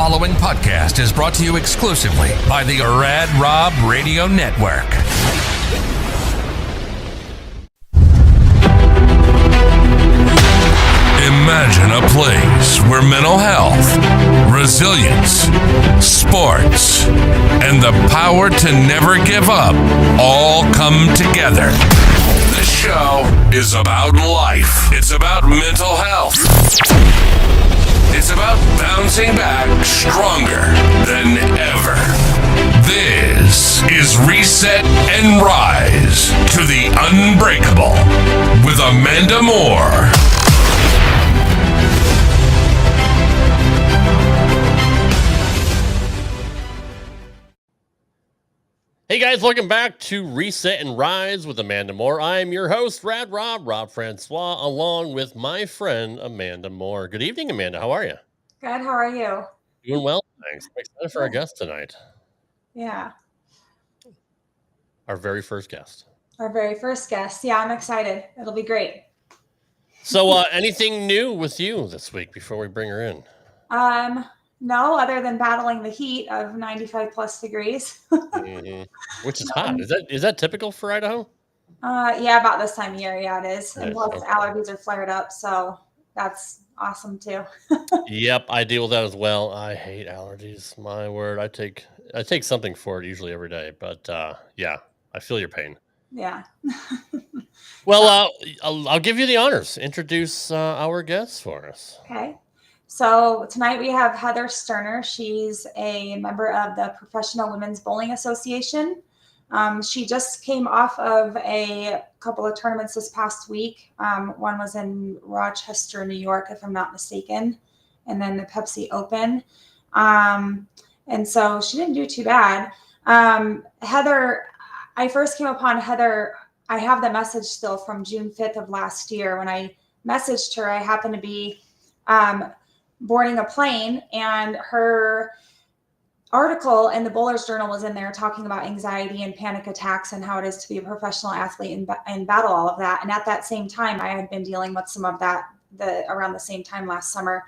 following podcast is brought to you exclusively by the Rad Rob Radio Network. Imagine a place where mental health, resilience, sports, and the power to never give up all come together. This show is about life. It's about mental health. It's about bouncing back stronger than ever. This is Reset and Rise to the Unbreakable with Amanda Moore. Hey guys, welcome back to Reset and Rise with Amanda Moore. I am your host, Rad Rob Francois, along with my friend Amanda Moore. Good evening, Amanda. How are you? Good. How are you? Doing well, thanks. I'm excited for our guest tonight. Yeah. Our very first guest. Our very first guest. Yeah, I'm excited. It'll be great. So, anything new with you this week before we bring her in? No, other than battling the heat of 95 plus degrees. Which is hot. Is that typical for Idaho? Yeah, about this time of year. Yeah, it is. Nice. And plus allergies are flared up. So that's awesome too. Yep, I deal with that as well. I hate allergies. My word. I take something for it usually every day. But yeah, I feel your pain. Yeah. Well, I'll give you the honors. Introduce our guests for us. Okay. So tonight we have Heather Sterner. She's a member of the Professional Women's Bowling Association. She just came off of a couple of tournaments this past week. One was in Rochester, New York, if I'm not mistaken, and then the Pepsi Open. And so she didn't do too bad. Heather, I first came upon Heather. I have the message still from June 5th of last year. When I messaged her, I happened to be boarding a plane, and her article in the Bowler's Journal was in there talking about anxiety and panic attacks and how it is to be a professional athlete and battle all of that. And at that same time, I had been dealing with some of that around the same time last summer.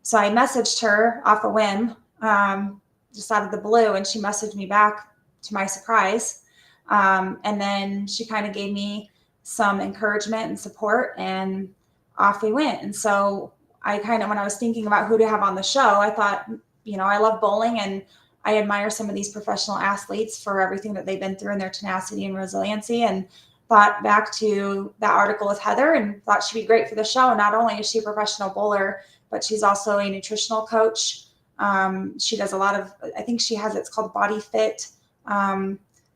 So I messaged her off a whim, just out of the blue, and she messaged me back to my surprise. And then she kind of gave me some encouragement and support, and off we went. And so I when I was thinking about who to have on the show, I thought, I love bowling and I admire some of these professional athletes for everything that they've been through and their tenacity and resiliency, and thought back to that article with Heather and thought she'd be great for the show. Not only is she a professional bowler, but she's also a nutritional coach. She does a lot of, I think she has, it's called Body Fit,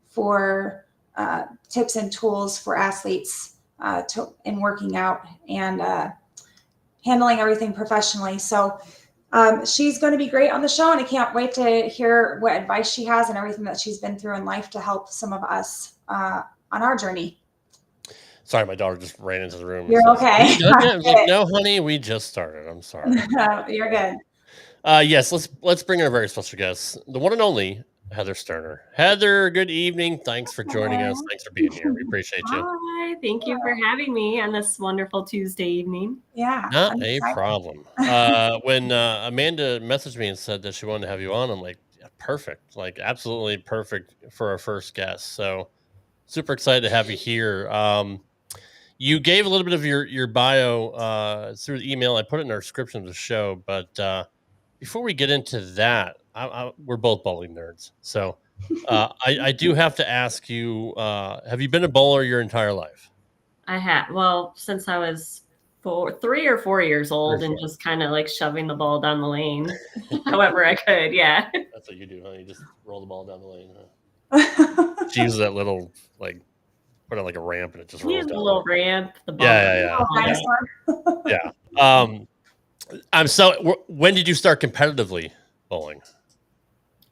for tips and tools for athletes in working out and handling everything professionally. So she's going to be great on the show, and I can't wait to hear what advice she has and everything that she's been through in life to help some of us on our journey. Sorry, my daughter just ran into the room. You're okay. I was like, no, honey, we just started. I'm sorry. You're good. Yes, let's bring in our very special guest, the one and only Heather Sterner. Heather, good evening. Thanks for joining us. Thanks for being here. We appreciate you. Hi, thank you for having me on this wonderful Tuesday evening. Yeah. Not a problem. When Amanda messaged me and said that she wanted to have you on, I'm like, yeah, perfect. Like, absolutely perfect for our first guest. So super excited to have you here. You gave a little bit of your bio through the email. I put it in our description of the show. But before we get into that, we're both bowling nerds. So I do have to ask you, have you been a bowler your entire life? I have. Well, since I was 3 or 4 years old, and just kind of like shoving the ball down the lane however I could. Yeah. That's what you do, huh? You just roll the ball down the lane. Huh? She uses that little, like, put on like a ramp and it just rolls down. A little ramp. The ball. Yeah. So when did you start competitively bowling?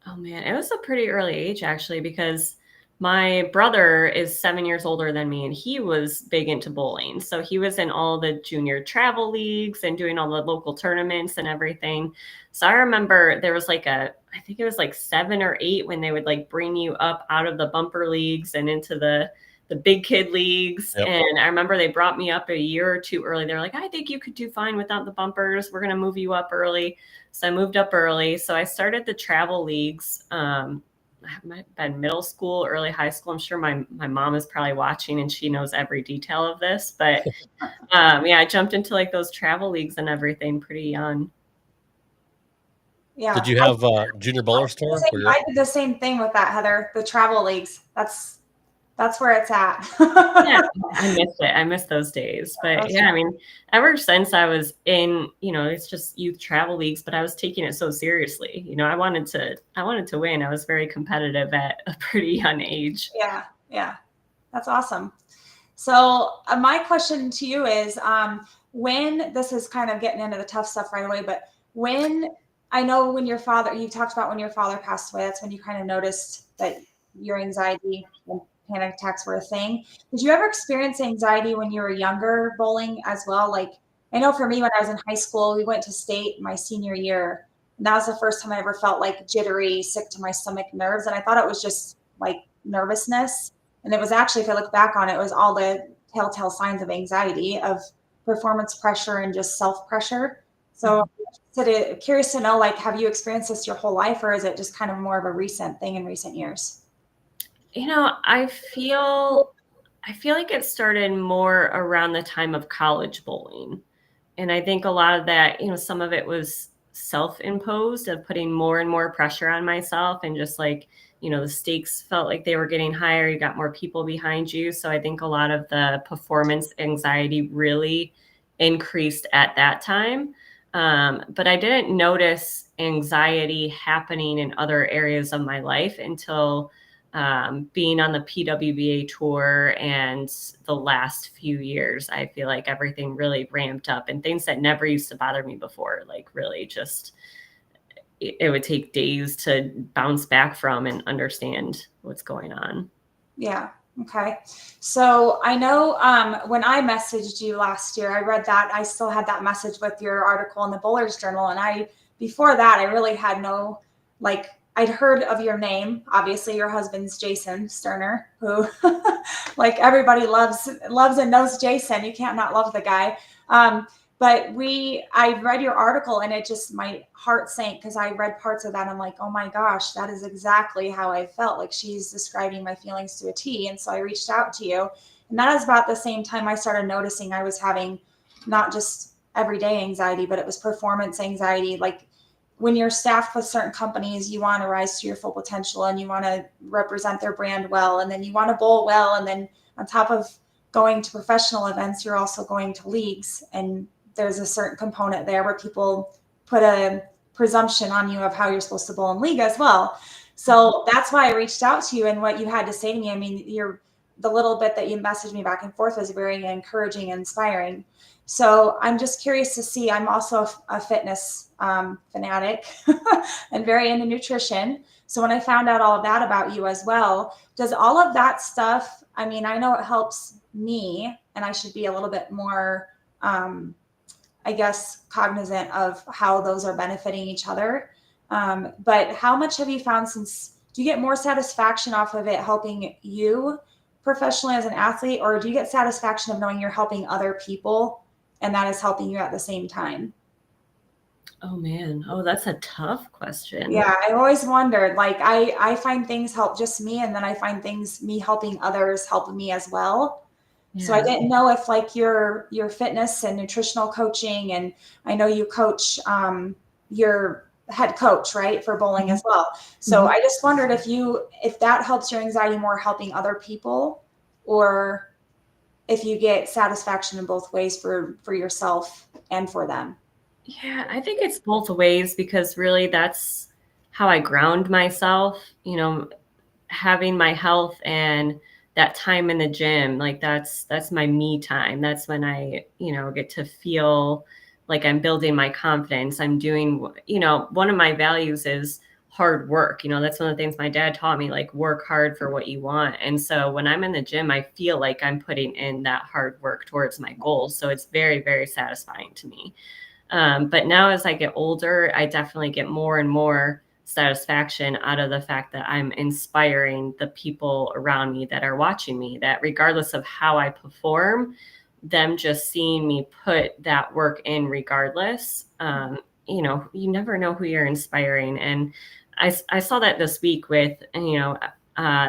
Oh man, it was a pretty early age actually, because my brother is 7 years older than me, and he was big into bowling. So he was in all the junior travel leagues and doing all the local tournaments and everything. So I remember there was I think it was like 7 or 8 when they would like bring you up out of the bumper leagues and into the the big kid leagues. Yep. And I remember they brought me up a year or two early. They're like, I think you could do fine without the bumpers. We're going to move you up early. So I moved up early. So I started the travel leagues. I might have been middle school, early high school. I'm sure my mom is probably watching and she knows every detail of this. But yeah, I jumped into like those travel leagues and everything pretty young. Yeah. Did you have junior bowler store? I did the same thing with that, Heather. The travel leagues. That's where it's at. Yeah, I miss it. I miss those days. But yeah, I mean, ever since I was in, it's just youth travel leagues, but I was taking it so seriously. I wanted to win. I was very competitive at a pretty young age. Yeah. Yeah. That's awesome. So my question to you is, when this is kind of getting into the tough stuff right away, but when I know when you talked about when your father passed away, that's when you kind of noticed that your anxiety and panic attacks were a thing. Did you ever experience anxiety when you were younger bowling as well? Like, I know for me, when I was in high school, we went to state my senior year, and that was the first time I ever felt like jittery, sick to my stomach, nerves. And I thought it was just like nervousness. And it was actually, if I look back on it, it was all the telltale signs of anxiety, of performance pressure and just self-pressure. So curious to know, like, have you experienced this your whole life, or is it just kind of more of a recent thing in recent years? I feel like it started more around the time of college bowling. And I think a lot of that, some of it was self-imposed, of putting more and more pressure on myself, and just like, the stakes felt like they were getting higher. You got more people behind you. So I think a lot of the performance anxiety really increased at that time. But I didn't notice anxiety happening in other areas of my life until being on the PWBA tour and the last few years. I feel like everything really ramped up, and things that never used to bother me before, like really just, it would take days to bounce back from and understand what's going on. Yeah. Okay. So I know when I messaged you last year, I read that, I still had that message with your article in the Bowler's Journal. And before that, I really had no, like, I'd heard of your name. Obviously, your husband's Jason Sterner, who like everybody loves and knows Jason. You can't not love the guy. But I read your article, and it just, my heart sank, because I read parts of that. And I'm like, oh my gosh, that is exactly how I felt. Like, she's describing my feelings to a T. And so I reached out to you, and that is about the same time I started noticing I was having not just everyday anxiety, but it was performance anxiety. Like, when you're staffed with certain companies, you want to rise to your full potential, and you want to represent their brand well, and then you want to bowl well. And then on top of going to professional events, you're also going to leagues, and there's a certain component there where people put a presumption on you of how you're supposed to bowl in league as well. So that's why I reached out to you, and what you had to say to me. I mean, the little bit that you messaged me back and forth was very encouraging and inspiring. So I'm just curious to see, I'm also a fitness fanatic and very into nutrition. So when I found out all of that about you as well, does all of that stuff, I mean, I know it helps me, and I should be a little bit more, I guess, cognizant of how those are benefiting each other. But how much have you found, do you get more satisfaction off of it helping you professionally as an athlete, or do you get satisfaction of knowing you're helping other people and that is helping you at the same time? Oh man. Oh, that's a tough question. Yeah. I've always wondered, like, I find things help just me, and then I find things, me helping others, help me as well. Yeah. So I didn't know if, like, your fitness and nutritional coaching, and I know you coach, your head coach, right, for bowling as well. So I just wondered if that helps your anxiety more helping other people, or if you get satisfaction in both ways for yourself and for them. Yeah, I think it's both ways, because really that's how I ground myself, having my health and that time in the gym. Like, that's my me time. That's when I, get to feel like I'm building my confidence. I'm doing, one of my values is hard work. That's one of the things my dad taught me, like, work hard for what you want. And so when I'm in the gym, I feel like I'm putting in that hard work towards my goals. So it's very, very satisfying to me. But now as I get older, I definitely get more and more satisfaction out of the fact that I'm inspiring the people around me that are watching me, that regardless of how I perform, them just seeing me put that work in regardless. You know, you never know who you're inspiring. And I saw that this week with, you know,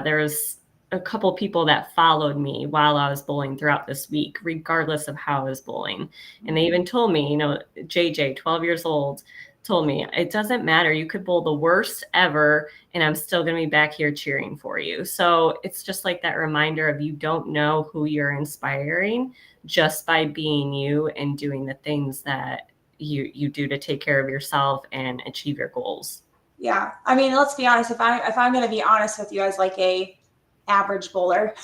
there was a couple people that followed me while I was bowling throughout this week, regardless of how I was bowling. And they even told me, you know, JJ, 12 years old, told me, it doesn't matter. You could bowl the worst ever, and I'm still going to be back here cheering for you. So it's just like that reminder of, you don't know who you're inspiring just by being you and doing the things that you do to take care of yourself and achieve your goals. Yeah. I mean, let's be honest. If I'm going to be honest with you as like a average bowler,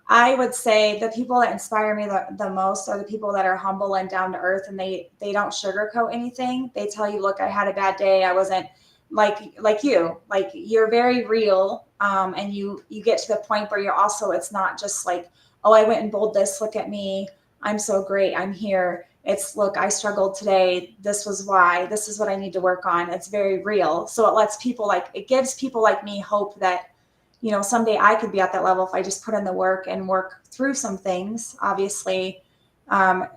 I would say the people that inspire me the most are the people that are humble and down to earth, and they don't sugarcoat anything. They tell you, look, I had a bad day. I wasn't like you're very real. And you get to the point where you're also, it's not just like, oh, I went and bowled this. Look at me. I'm so great. I'm here. It's, look, I struggled today. This was why. This is what I need to work on. It's very real. So it gives people like me hope that, you know, someday I could be at that level if I just put in the work and work through some things. Obviously,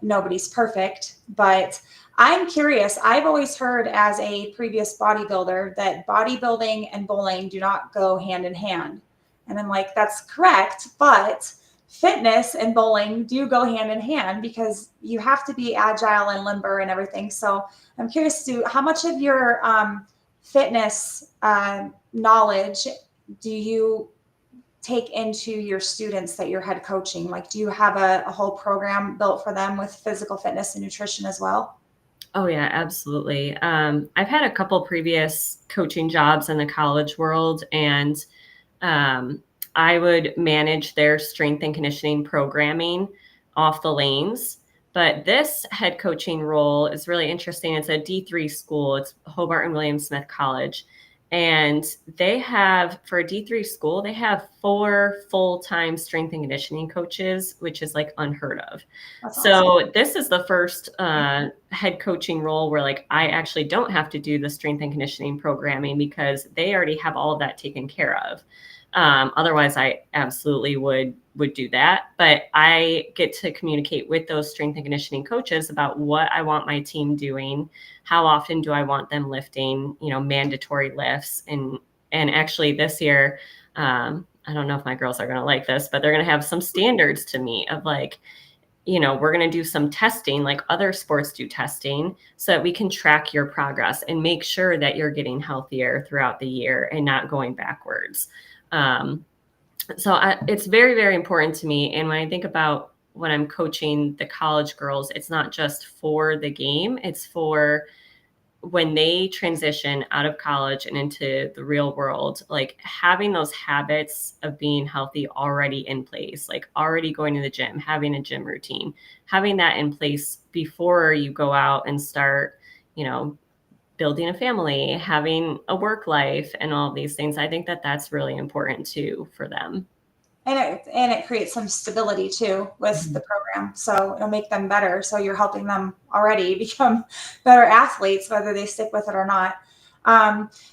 nobody's perfect, but I'm curious. I've always heard as a previous bodybuilder that bodybuilding and bowling do not go hand in hand. And I'm like, that's correct, but fitness and bowling do go hand in hand because you have to be agile and limber and everything. So I'm curious how much of your fitness knowledge do you take into your students that you're head coaching? Like, do you have a whole program built for them with physical fitness and nutrition as well? Oh yeah, absolutely. I've had a couple previous coaching jobs in the college world, and I would manage their strength and conditioning programming off the lanes. But this head coaching role is really interesting. It's a D3 school. It's Hobart and William Smith College. And they have, for a D3 school, they have 4 full-time strength and conditioning coaches, which is like unheard of. That's So awesome. this is the first head coaching role where like I actually don't have to do the strength and conditioning programming because they already have all of that taken care of. Otherwise, I absolutely would do that. But I get to communicate with those strength and conditioning coaches about what I want my team doing. How often do I want them lifting, you know, mandatory lifts? And actually this year, I don't know if my girls are going to like this, but they're going to have some standards to meet of like, you know, we're going to do some testing like other sports do testing so that we can track your progress and make sure that you're getting healthier throughout the year and not going backwards. It's very, very important to me. And when I think about when I'm coaching the college girls, it's not just for the game, it's for when they transition out of college and into the real world, like having those habits of being healthy already in place, like already going to the gym, having a gym routine, having that in place before you go out and start, you know, building a family, having a work life and all of these things. I think that that's really important too for them. And it creates some stability too with the program. So it'll make them better. So you're helping them already become better athletes, whether they stick with it or not.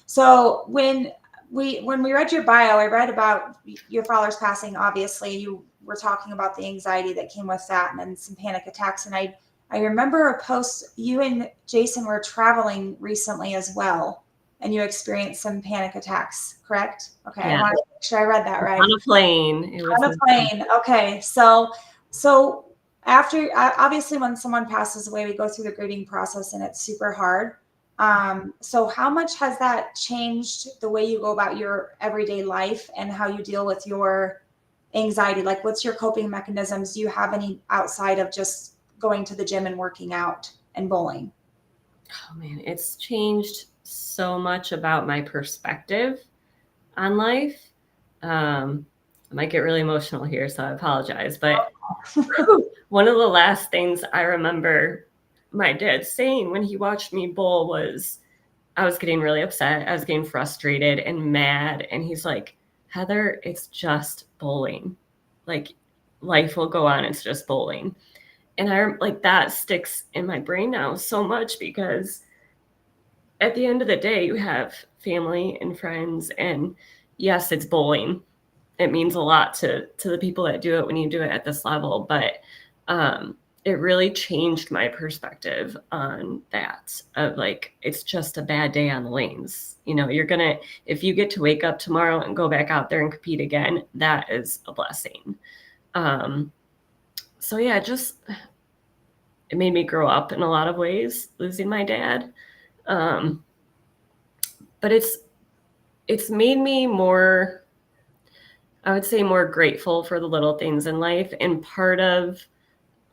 So when we read your bio, I read about your father's passing. Obviously, you were talking about the anxiety that came with that and then some panic attacks. And I remember a post, you and Jason were traveling recently as well, and you experienced some panic attacks, correct? Okay, yeah. I want to make sure I read that right. On a plane. On a plane. Okay, so after, obviously when someone passes away, we go through the grieving process and it's super hard. So how much has that changed the way you go about your everyday life and how you deal with your anxiety? Like, what's your coping mechanisms? Do you have any outside of just going to the gym and working out and bowling? Oh man, it's changed so much about my perspective on life. I might get really emotional here, so I apologize. But one of the last things I remember my dad saying when he watched me bowl was, I was getting really upset. I was getting frustrated and mad. And he's like, Heather, it's just bowling. Like, life will go on. It's just bowling. And I like that sticks in my brain now so much because at the end of the day, you have family and friends, and yes, it's bowling. It means a lot to the people that do it when you do it at this level, but it really changed my perspective on that of like, it's just a bad day on the lanes. You know, if you get to wake up tomorrow and go back out there and compete again, that is a blessing. So yeah, it made me grow up in a lot of ways, losing my dad. But it's made me more, I would say, more grateful for the little things in life. And part of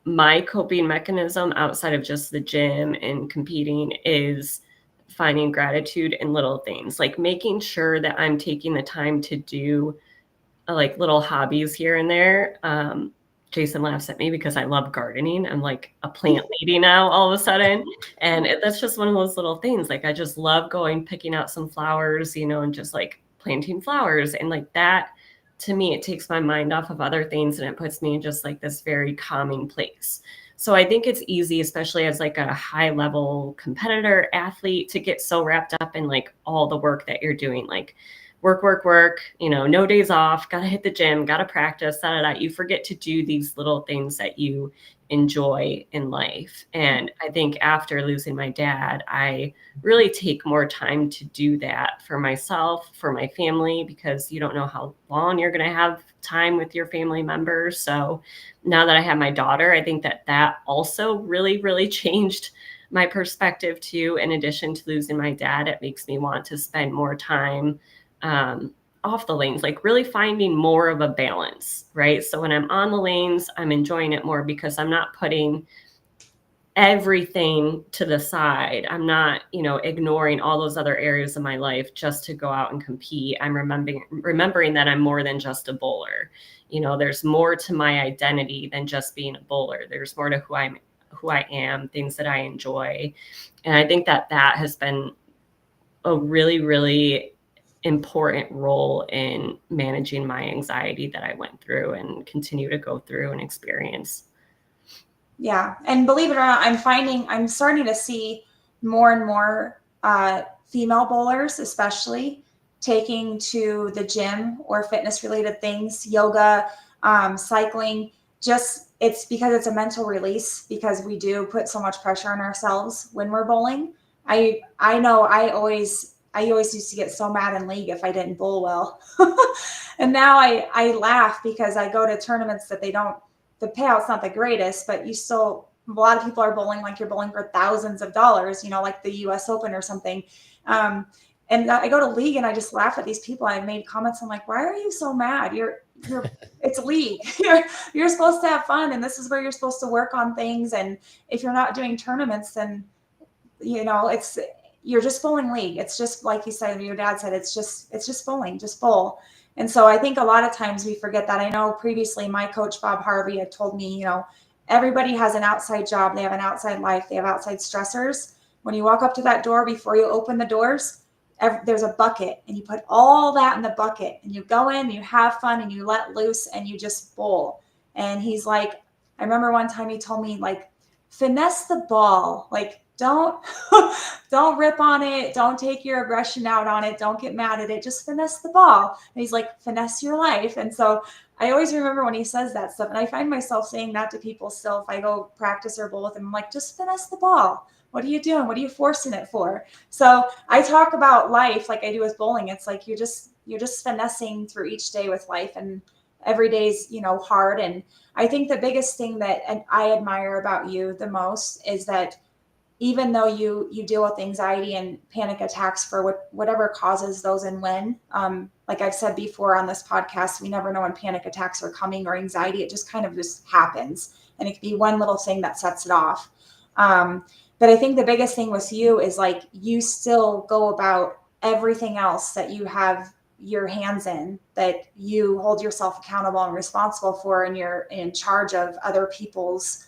my coping mechanism outside of just the gym and competing is finding gratitude in little things, like making sure that I'm taking the time to do like little hobbies here and there. Jason laughs at me because I love gardening. I'm like a plant lady now all of a sudden. And that's just one of those little things. Like I just love picking out some flowers, you know, and just like planting flowers. And like that, to me, it takes my mind off of other things and it puts me in just like this very calming place. So I think it's easy, especially as like a high level competitor athlete, to get so wrapped up in like all the work that you're doing, like work, you know, no days off, got to hit the gym, got to practice, You forget to do these little things that you enjoy in life. And I think after losing my dad, I really take more time to do that for myself, for my family, because you don't know how long you're going to have time with your family members. So now that I have my daughter, I think that also really, really changed my perspective too. In addition to losing my dad, it makes me want to spend more time off the lanes, like really finding more of a balance, right? So when I'm on the lanes, I'm enjoying it more because I'm not putting everything to the side. I'm not, you know, ignoring all those other areas of my life just to go out and compete. I'm remembering that I'm more than just a bowler. You know, there's more to my identity than just being a bowler. There's more to who I am, things that I enjoy. And I think that has been a really, really important role in managing my anxiety that I went through and continue to go through and experience. Yeah. And believe it or not, I'm starting to see more and more female bowlers, especially taking to the gym or fitness related things, yoga, cycling. It's because it's a mental release, because we do put so much pressure on ourselves when we're bowling. I know I always used to get so mad in league if I didn't bowl well. And now I laugh because I go to tournaments that the payout's not the greatest, but a lot of people are bowling like you're bowling for thousands of dollars, you know, like the US Open or something. And I go to league and I just laugh at these people. I've made comments. I'm like, why are you so mad? It's league. You're supposed to have fun. And this is where you're supposed to work on things. And if you're not doing tournaments, then, you know, you're just bowling league. It's just like you said, your dad said, it's just bowling, just bowl. And so I think a lot of times we forget that. I know previously my coach, Bob Harvey, had told me, you know, everybody has an outside job. They have an outside life. They have outside stressors. When you walk up to that door, before you open the doors, there's a bucket and you put all that in the bucket and you go in, you have fun and you let loose and you just bowl. And he's like, I remember one time he told me, like, finesse the ball, like, don't rip on it. Don't take your aggression out on it. Don't get mad at it. Just finesse the ball. And he's like, finesse your life. And so I always remember when he says that stuff. And I find myself saying that to people still if I go practice or bowl with them. I'm like, just finesse the ball. What are you doing? What are you forcing it for? So I talk about life like I do with bowling. It's like you're just finessing through each day with life, and every day's, you know, hard. And I think the biggest thing that I admire about you the most is that even though you deal with anxiety and panic attacks for whatever causes those and when, like I've said before on this podcast, we never know when panic attacks are coming or anxiety. It just kind of just happens. And it could be one little thing that sets it off. But I think the biggest thing with you is like, you still go about everything else that you have your hands in, that you hold yourself accountable and responsible for, and you're in charge of other people's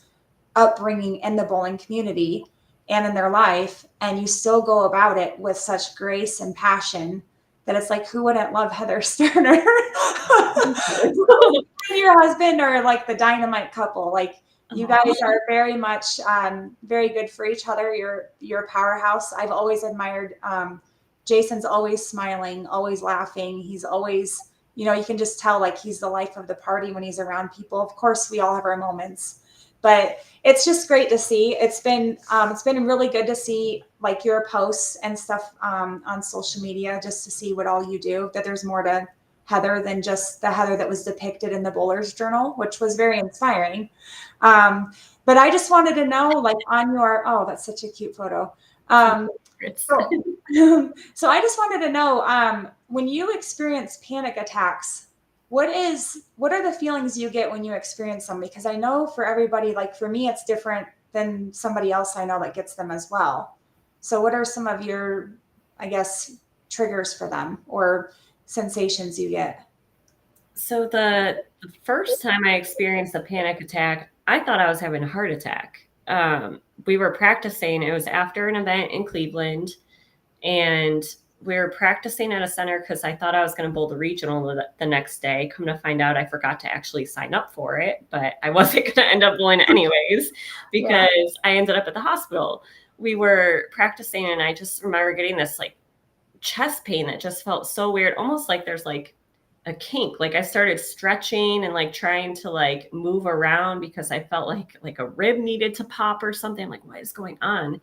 upbringing in the bowling community and in their life. And you still go about it with such grace and passion that it's like, who wouldn't love Heather Sterner? Your husband are like the dynamite couple. Like, You guys are very much very good for each other. You're a powerhouse. I've always admired Jason's always smiling, always laughing. He's always, you can just tell like he's the life of the party when he's around people. Of course, we all have our moments, but it's just great to see. It's been really good to see like your posts and stuff on social media, just to see what all you do, that there's more to Heather than just the Heather that was depicted in the Bowler's Journal, which was very inspiring. But I just wanted to know, like on your, that's such a cute photo. So I just wanted to know, when you experience panic attacks, what are the feelings you get when you experience them? Because I know for everybody, like for me, it's different than somebody else I know that gets them as well. So what are some of your, I guess, triggers for them or sensations you get? So the first time I experienced a panic attack, I thought I was having a heart attack. We were practicing. It was after an event in Cleveland, and we were practicing at a center because I thought I was going to bowl the regional the next day. Come to find out, I forgot to actually sign up for it, but I wasn't going to end up bowling anyways because I ended up at the hospital. We were practicing, and I just remember getting this like chest pain that just felt so weird, almost like there's like a kink. Like I started stretching and like trying to like move around because I felt like a rib needed to pop or something. I'm like, what is going on?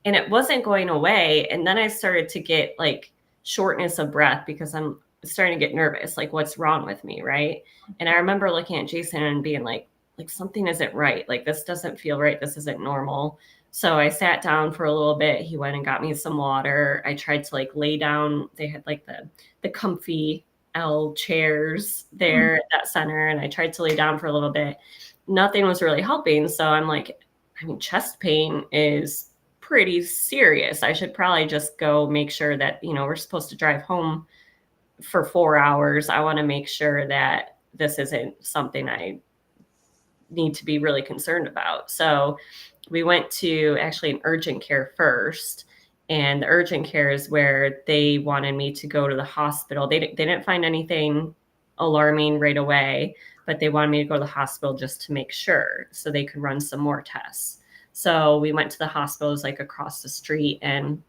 And it wasn't going away. And then I started to get like shortness of breath because I'm starting to get nervous. Like, what's wrong with me? Right. And I remember looking at Jason and being like something isn't right. Like, this doesn't feel right. This isn't normal. So I sat down for a little bit. He went and got me some water. I tried to like lay down. They had like the comfy L chairs there at that center. And I tried to lay down for a little bit. Nothing was really helping. So I'm like, chest pain is pretty serious. I should probably just go make sure that, we're supposed to drive home for 4 hours. I want to make sure that this isn't something I need to be really concerned about. So we went to actually an urgent care first, and the urgent care is where they wanted me to go to the hospital. They didn't find anything alarming right away, but they wanted me to go to the hospital just to make sure so they could run some more tests. So we went to the hospital, it was like across the street, and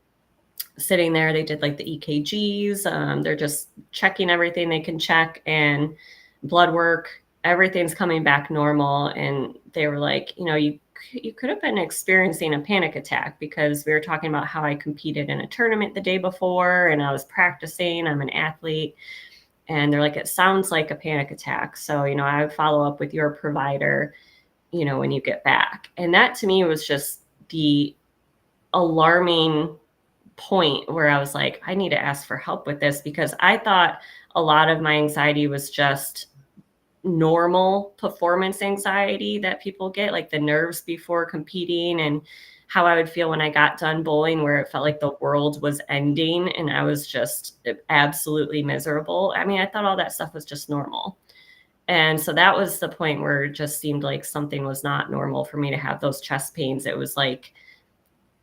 sitting there, they did like the EKGs. They're just checking everything they can check, and blood work, everything's coming back normal. And they were like, you could have been experiencing a panic attack, because we were talking about how I competed in a tournament the day before and I was practicing. I'm an athlete. And they're like, it sounds like a panic attack. So, I would follow up with your provider, when you get back. And that to me was just the alarming point where I was like, I need to ask for help with this, because I thought a lot of my anxiety was just normal performance anxiety that people get, like the nerves before competing and how I would feel when I got done bowling, where it felt like the world was ending and I was just absolutely miserable. I thought all that stuff was just normal. And so that was the point where it just seemed like something was not normal for me to have those chest pains. It was like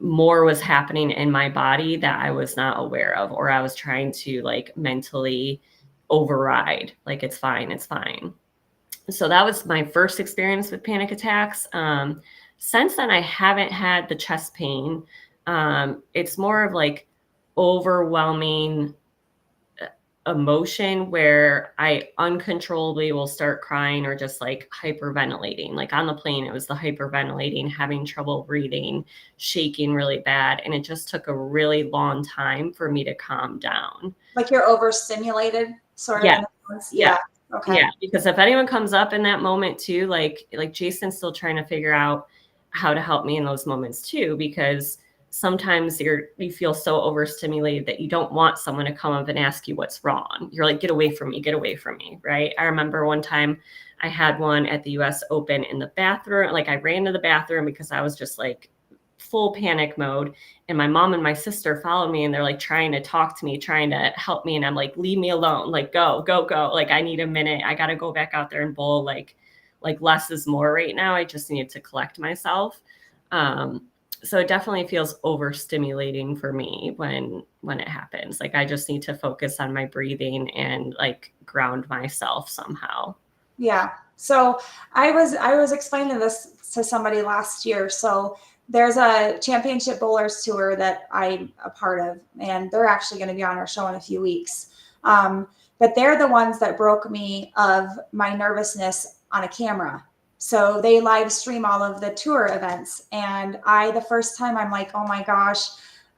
more was happening in my body that I was not aware of, or I was trying to like mentally override, like, it's fine, it's fine. So that was my first experience with panic attacks. Since then, I haven't had the chest pain. It's more of like overwhelming emotion where I uncontrollably will start crying or just like hyperventilating. Like on the plane, it was the hyperventilating, having trouble breathing, shaking really bad. And it just took a really long time for me to calm down. Like you're overstimulated, sort of? Yeah. Yeah. Okay. Yeah, because if anyone comes up in that moment too, like Jason's still trying to figure out how to help me in those moments too, because sometimes you feel so overstimulated that you don't want someone to come up and ask you what's wrong. You're like, get away from me, right? I remember one time I had one at the US Open in the bathroom. Like I ran to the bathroom because I was just like full panic mode. And my mom and my sister followed me, and they're like trying to talk to me, trying to help me. And I'm like, leave me alone. Like, go. Like, I need a minute. I got to go back out there and bowl. Like less is more right now. I just need to collect myself. So it definitely feels overstimulating for me when it happens. Like, I just need to focus on my breathing and like ground myself somehow. Yeah. So I was explaining this to somebody last year. So there's a championship bowlers tour that I'm a part of, and they're actually going to be on our show in a few weeks. But they're the ones that broke me of my nervousness on a camera. So they live stream all of the tour events. And the first time I'm like, oh my gosh,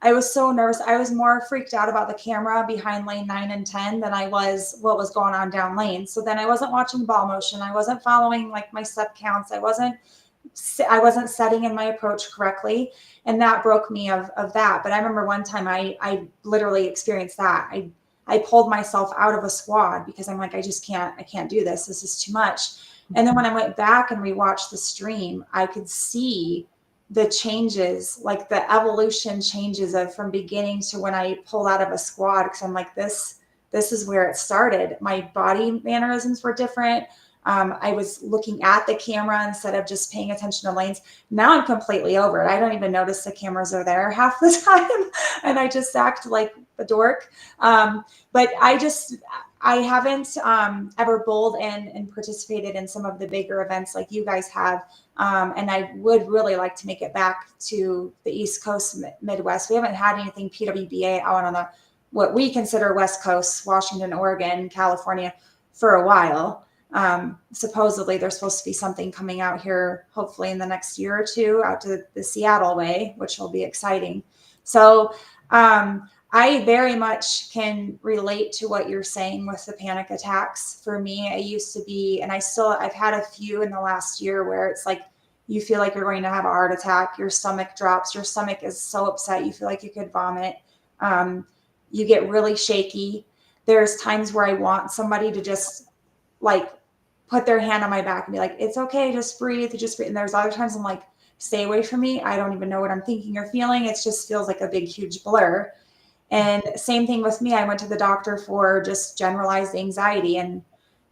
I was so nervous. I was more freaked out about the camera behind lane 9 and 10 than I was what was going on down lane. So then I wasn't watching ball motion. I wasn't following like my step counts. I wasn't setting in my approach correctly. And that broke me of that. But I remember one time I literally experienced that. I pulled myself out of a squad because I'm like, I can't do this. This is too much. And then when I went back and rewatched the stream, I could see the changes, like the evolution changes of from beginning to when I pulled out of a squad. Because I'm like, this is where it started. My body mannerisms were different. I was looking at the camera instead of just paying attention to lanes. Now I'm completely over it. I don't even notice the cameras are there half the time. And I just act like a dork. But I haven't ever bowled and participated in some of the bigger events like you guys have. And I would really like to make it back to the East Coast, Midwest. We haven't had anything PWBA out on the what we consider West Coast, Washington, Oregon, California, for a while. Supposedly there's supposed to be something coming out here, hopefully in the next year or two, out to the Seattle way, which will be exciting. So I very much can relate to what you're saying with the panic attacks. For me, I used to be, and I've had a few in the last year where it's like, you feel like you're going to have a heart attack. Your stomach drops. Your stomach is so upset. You feel like you could vomit. You get really shaky. There's times where I want somebody to just like put their hand on my back and be like, it's okay. Just breathe. And there's other times I'm like, stay away from me. I don't even know what I'm thinking or feeling. It just feels like a big, huge blur. And same thing with me. I went to the doctor for just generalized anxiety and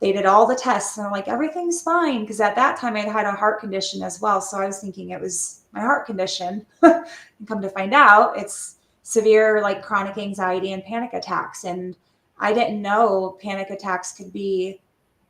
they did all the tests and I'm like, everything's fine. Because at that time I had a heart condition as well. So I was thinking it was my heart condition. And come to find out it's severe like chronic anxiety and panic attacks. And I didn't know panic attacks could be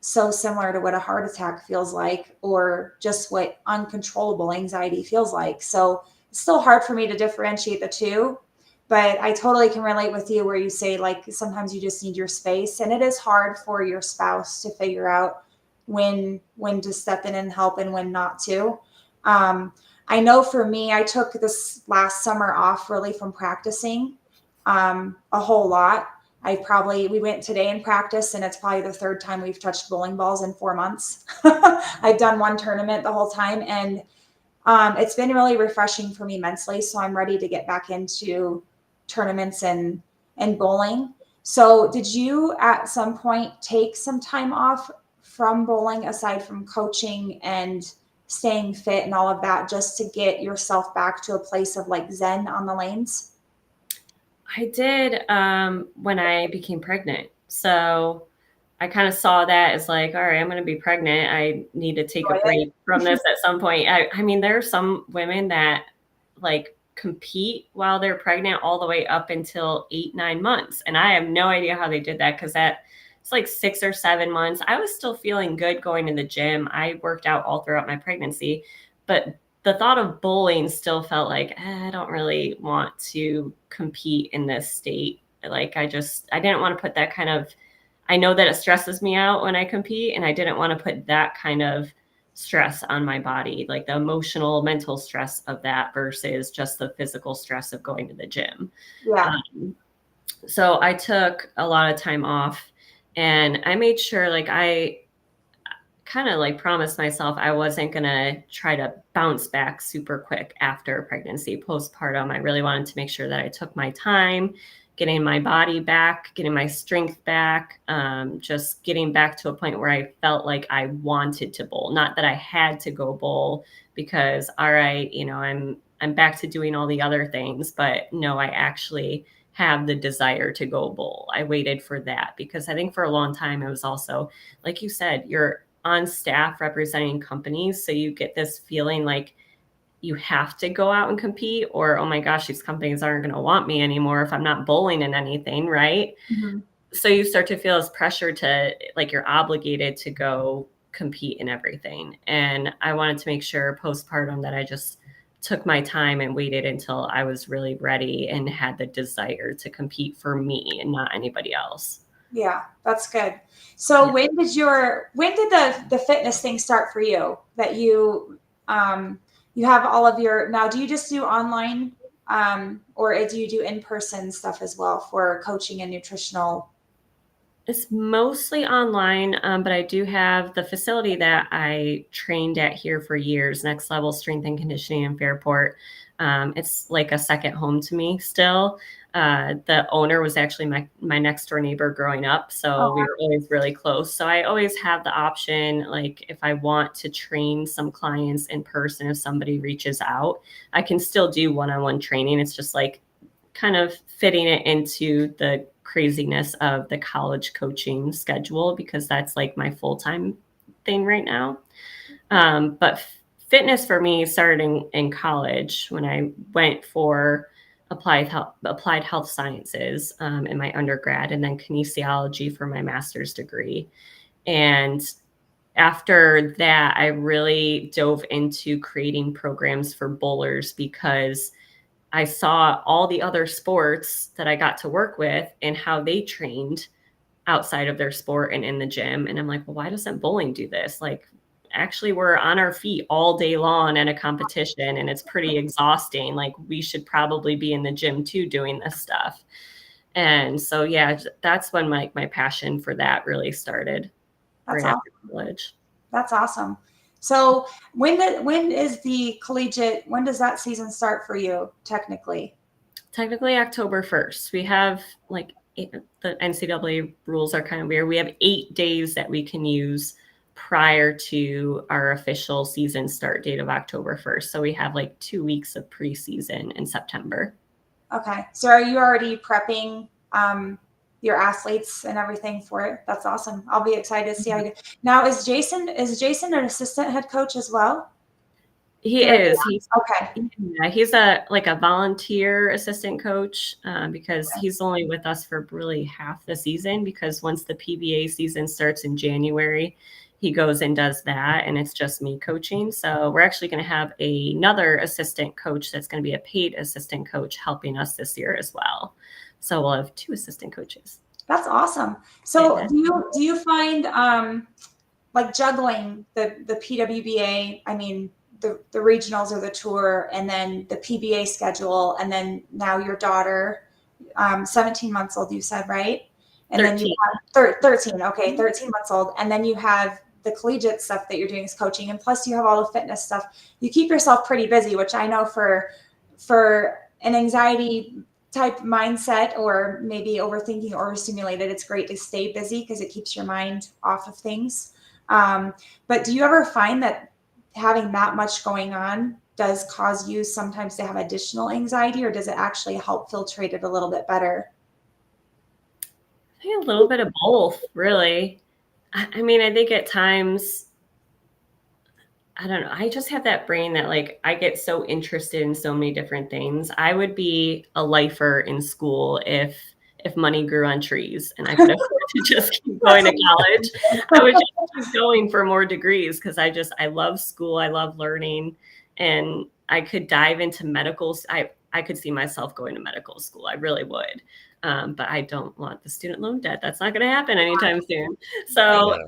so similar to what a heart attack feels like or just what uncontrollable anxiety feels like. So it's still hard for me to differentiate the two. But I totally can relate with you where you say like sometimes you just need your space, and it is hard for your spouse to figure out when to step in and help and when not to. I know for me, I took this last summer off really from practicing a whole lot. We went today in practice and it's probably the third time we've touched bowling balls in 4 months. I've done one tournament the whole time and it's been really refreshing for me mentally. So I'm ready to get back into tournaments and bowling. So did you at some point take some time off from bowling aside from coaching and staying fit and all of that just to get yourself back to a place of like zen on the lanes? I did when I became pregnant. So I kind of saw that as like, all right, I'm going to be pregnant. I need to take a break from this at some point. I mean, there are some women that like compete while they're pregnant all the way up until 8-9 months. And I have no idea how they did that because it's like 6 or 7 months. I was still feeling good going to the gym. I worked out all throughout my pregnancy, but the thought of bowling still felt like, I don't really want to compete in this state. Like I didn't want to put that kind of, I know that it stresses me out when I compete, and I didn't want to put that kind of stress on my body, like the emotional, mental stress of that versus just the physical stress of going to the gym. Yeah. So I took a lot of time off and I made sure like I kind of like promised myself I wasn't going to try to bounce back super quick after pregnancy, postpartum. I really wanted to make sure that I took my time getting my body back, getting my strength back, just getting back to a point where I felt like I wanted to bowl, not that I had to go bowl because, all right, you know, I'm back to doing all the other things, but no, I actually have the desire to go bowl. I waited for that because I think for a long time, it was also, like you said, you're on staff representing companies. So you get this feeling like you have to go out and compete, or, oh my gosh, these companies aren't going to want me anymore if I'm not bowling in anything. Right. Mm-hmm. So you start to feel this pressure to like, you're obligated to go compete in everything. And I wanted to make sure postpartum that I just took my time and waited until I was really ready and had the desire to compete for me and not anybody else. Yeah, that's good. So when did the fitness thing start for you, that you have all of your, now do you just do online or do you do in-person stuff as well for coaching and nutritional? It's mostly online, but I do have the facility that I trained at here for years, Next Level Strength and Conditioning in Fairport. It's like a second home to me still. The owner was actually my next door neighbor growing up. So we were always really close. So I always have the option, like if I want to train some clients in person, if somebody reaches out, I can still do one-on-one training. It's just like kind of fitting it into the craziness of the college coaching schedule, because that's like my full-time thing right now. But fitness for me started in college when I went for applied health sciences in my undergrad, and then kinesiology for my master's degree. And after that, I really dove into creating programs for bowlers, because I saw all the other sports that I got to work with and how they trained outside of their sport and in the gym. And I'm like, well, why doesn't bowling do this? Like, actually, we're on our feet all day long at a competition and it's pretty exhausting. Like, we should probably be in the gym too doing this stuff. And so, yeah, that's when my passion for that really started. That's right awesome. after college. That's awesome. So when is the collegiate, when does that season start for you technically? Technically October 1st. We have like the NCAA rules are kind of weird. We have 8 days that we can use prior to our official season start date of October 1st. So we have like 2 weeks of preseason in September. Okay. So are you already prepping your athletes and everything for it? That's awesome. I'll be excited to see how you do. Now, is Jason an assistant head coach as well? He is. He's a volunteer assistant coach because he's only with us for really half the season, because once the PBA season starts in January, he goes and does that, and it's just me coaching. So we're actually going to have another assistant coach that's going to be a paid assistant coach helping us this year as well. So we'll have 2 assistant coaches. That's awesome. So do you find like juggling the PWBA, I mean, the regionals or the tour, and then the PBA schedule, and then now your daughter, 17 months old, you said, right? And 13. then you have 13. Okay, 13 months old. And then you have the collegiate stuff that you're doing as coaching, and plus you have all the fitness stuff. You keep yourself pretty busy, which I know for an anxiety type mindset, or maybe overthinking or overstimulated, it's great to stay busy because it keeps your mind off of things. But do you ever find that having that much going on does cause you sometimes to have additional anxiety, or does it actually help filtrate it a little bit better? I think a little bit of both, really. I mean, I think at times, I don't know, I just have that brain that like I get so interested in so many different things. I would be a lifer in school if money grew on trees and I could afford to just keep going to college. I would just keep going for more degrees, because I love school. I love learning, and I could dive into medical. I could see myself going to medical school. I really would. But I don't want the student loan debt. That's not going to happen anytime soon. So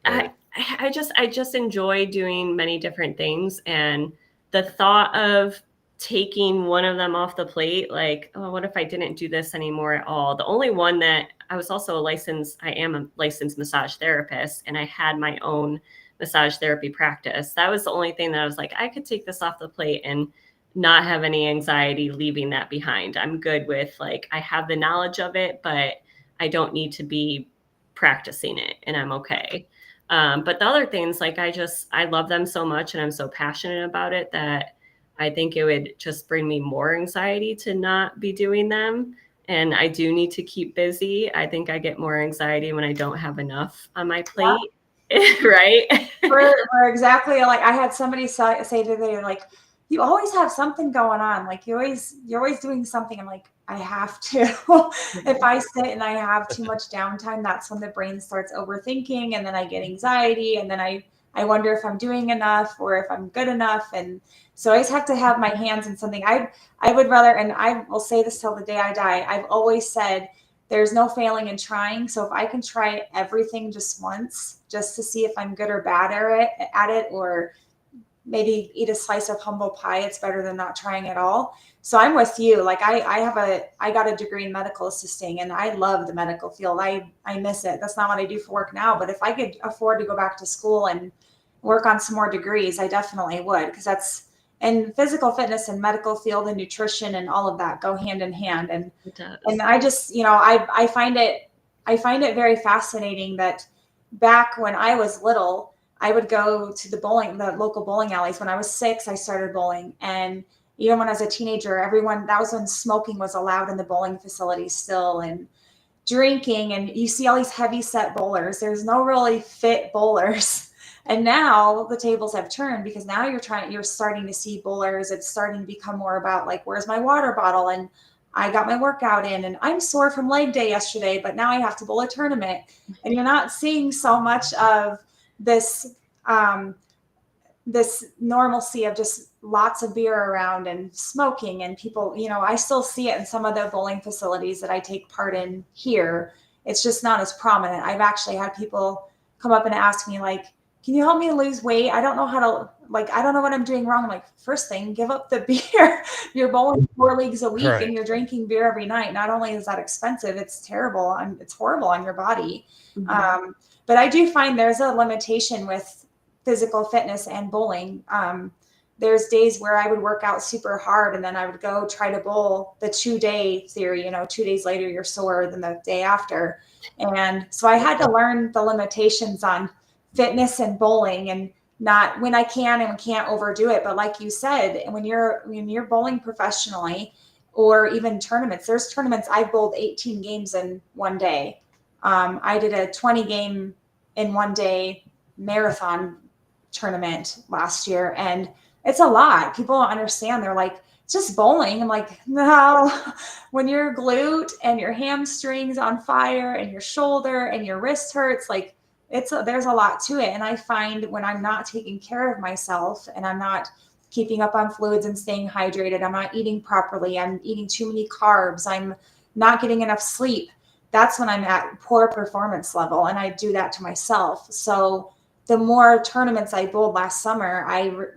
I just enjoy doing many different things. And the thought of taking one of them off the plate, like, oh, what if I didn't do this anymore at all? The only one that I am a licensed massage therapist, and I had my own massage therapy practice. That was the only thing that I was like, I could take this off the plate and not have any anxiety leaving that behind. I'm good with, like, I have the knowledge of it, but I don't need to be practicing it, and I'm okay. But the other things, like, I love them so much, and I'm so passionate about it that I think it would just bring me more anxiety to not be doing them. And I do need to keep busy. I think I get more anxiety when I don't have enough on my plate. Yeah. Right? We're exactly like, I had somebody say to me, like, you always have something going on. Like, you're always doing something. I'm like, I have to. If I sit and I have too much downtime, that's when the brain starts overthinking, and then I get anxiety, and then I I wonder if I'm doing enough or if I'm good enough. And so I always have to have my hands in something. I would rather, and I will say this till the day I die, I've always said there's no failing in trying. So if I can try everything just once, just to see if I'm good or bad at it, or maybe eat a slice of humble pie, it's better than not trying at all. So I'm with you. Like I got a degree in medical assisting, and I love the medical field. I miss it. That's not what I do for work now, but if I could afford to go back to school and work on some more degrees, I definitely would, because that's, and physical fitness and medical field and nutrition and all of that go hand in hand. And I just, I find it very fascinating that back when I was little, I would go to the local bowling alleys. When I was 6, I started bowling. And even when I was a teenager, that was when smoking was allowed in the bowling facilities still, and drinking. And you see all these heavy set bowlers. There's no really fit bowlers. And now the tables have turned, because now you're starting to see bowlers. It's starting to become more about like, where's my water bottle? And I got my workout in, and I'm sore from leg day yesterday, but now I have to bowl a tournament. And you're not seeing so much of this this normalcy of just lots of beer around and smoking, and people, I still see it in some of the bowling facilities that I take part in here. It's just not as prominent. I've actually had people come up and ask me like, can you help me lose weight? I don't know how to, I don't know what I'm doing wrong. I'm like, first thing, give up the beer. You're bowling 4 leagues a week, right, and you're drinking beer every night. Not only is that expensive, it's terrible. It's horrible on your body. Mm-hmm. But I do find there's a limitation with physical fitness and bowling. There's days where I would work out super hard, and then I would go try to bowl the 2-day theory, 2 days later, you're sore than the day after. And so I had to learn the limitations on fitness and bowling, and not when I can and can't overdo it. But like you said, when you're bowling professionally, or even tournaments, there's tournaments I've bowled 18 games in one day. I did a 20 game in one day marathon tournament last year, and it's a lot. People don't understand. They're like, it's just bowling. I'm like, no. When your glute and your hamstrings on fire and your shoulder and your wrist hurts, like there's a lot to it. And I find when I'm not taking care of myself, and I'm not keeping up on fluids and staying hydrated, I'm not eating properly, I'm eating too many carbs, I'm not getting enough sleep, that's when I'm at poor performance level. And I do that to myself. So the more tournaments I bowled last summer,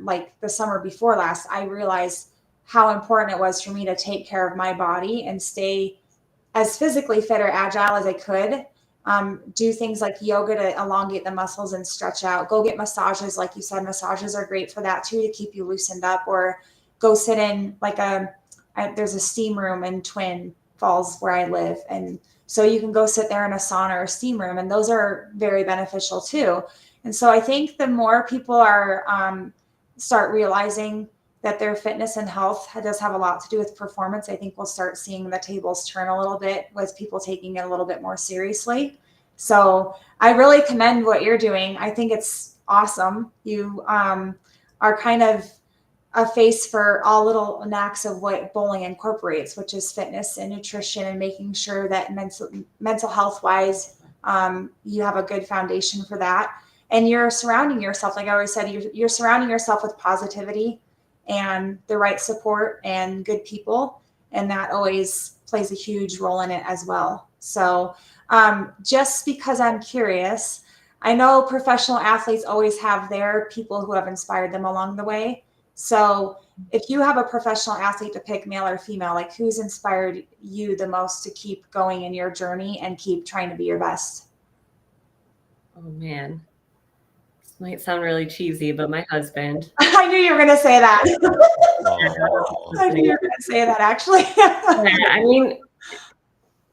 like the summer before last, I realized how important it was for me to take care of my body and stay as physically fit or agile as I could. Do things like yoga to elongate the muscles and stretch out. Go get massages. Like you said, massages are great for that too, to keep you loosened up. Or go sit in there's a steam room in Twin Falls where I live. And so you can go sit there in a sauna or steam room, and those are very beneficial too. And so I think the more people start realizing that their fitness and health does have a lot to do with performance, I think we'll start seeing the tables turn a little bit, with people taking it a little bit more seriously. So I really commend what you're doing. I think it's awesome. You are kind of a face for all little knacks of what bowling incorporates, which is fitness and nutrition, and making sure that mental health wise, you have a good foundation for that. And you're surrounding yourself, like I always said, you're surrounding yourself with positivity and the right support and good people. And that always plays a huge role in it as well. So just because I'm curious, I know professional athletes always have their people who have inspired them along the way. So if you have a professional athlete to pick, male or female, like who's inspired you the most to keep going in your journey and keep trying to be your best? Oh man. Might sound really cheesy, but my husband. I knew you were going to say that. I knew you were going to say that, actually. I mean,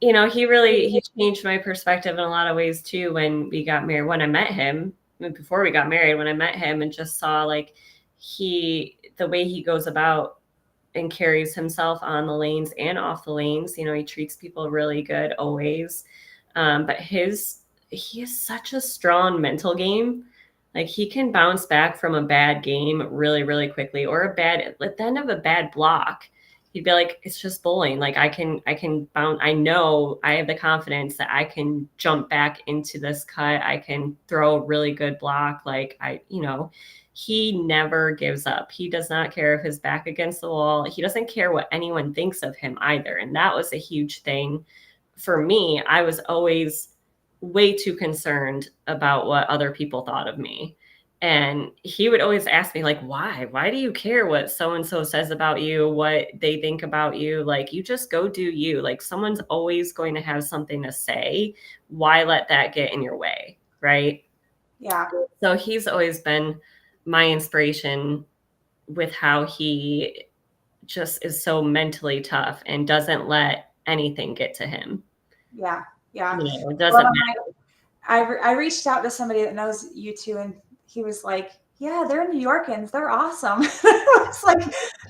he changed my perspective in a lot of ways too. When we got married, when I met him, before we got married, when I met him and just saw like the way he goes about and carries himself on the lanes and off the lanes, he treats people really good always. But he has such a strong mental game. Like he can bounce back from a bad game really, really quickly, or at the end of a bad block. he'd be like, it's just bowling. Like I can bounce. I know I have the confidence that I can jump back into this cut. I can throw a really good block. Like he never gives up. He does not care if his back against the wall. He doesn't care what anyone thinks of him either. And that was a huge thing for me. I was always way too concerned about what other people thought of me. And he would always ask me, like, why do you care what so-and-so says about you, what they think about you? Like, you just go do you. Like, someone's always going to have something to say. Why let that get in your way? Right. Yeah. So he's always been my inspiration with how he just is so mentally tough and doesn't let anything get to him. Yeah. Yeah. It doesn't matter. I reached out to somebody that knows you too, and he was like, yeah, they're New Yorkans. They're awesome. It's like,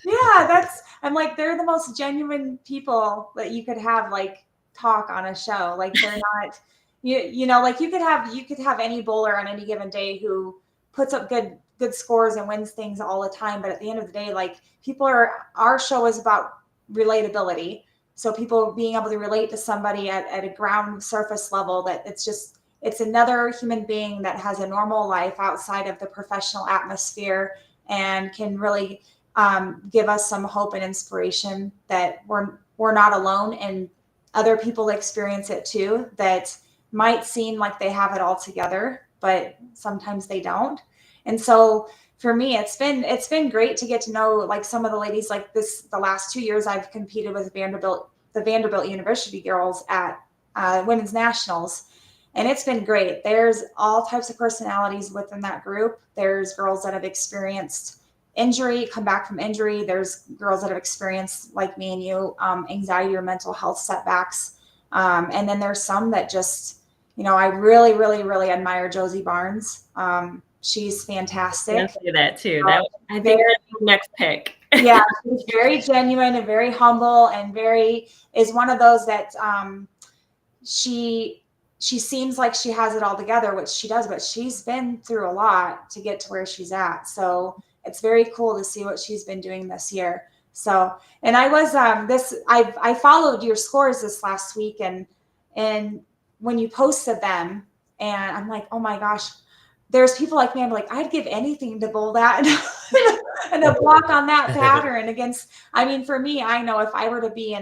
yeah, I'm like, they're the most genuine people that you could have like talk on a show. Like they're not, like you could have any bowler on any given day who puts up good scores and wins things all the time. But at the end of the day, like our show is about relatability. So people being able to relate to somebody at a ground surface level, that it's another human being that has a normal life outside of the professional atmosphere and can really give us some hope and inspiration that we're not alone, and other people experience it too, that might seem like they have it all together, but sometimes they don't. And so for me, it's been great to get to know like some of the ladies like this. The last 2 years I've competed with the Vanderbilt University girls at women's nationals. And it's been great. There's all types of personalities within that group. There's girls that have experienced injury, come back from injury. There's girls that have experienced, like me and you, anxiety or mental health setbacks. And then there's some that just, I really, really, really admire Josie Barnes. She's fantastic. I say that too. I think that's the next pick. Yeah, she's very genuine and very humble, and is one of those that she seems like she has it all together, which she does, but she's been through a lot to get to where she's at. So it's very cool to see what she's been doing this year. So, and I was I followed your scores this last week, and when you posted them, and I'm like, oh my gosh, there's people like me. I'm like, I'd give anything to bowl that and a block on that pattern against. I mean, for me, I know if I were to be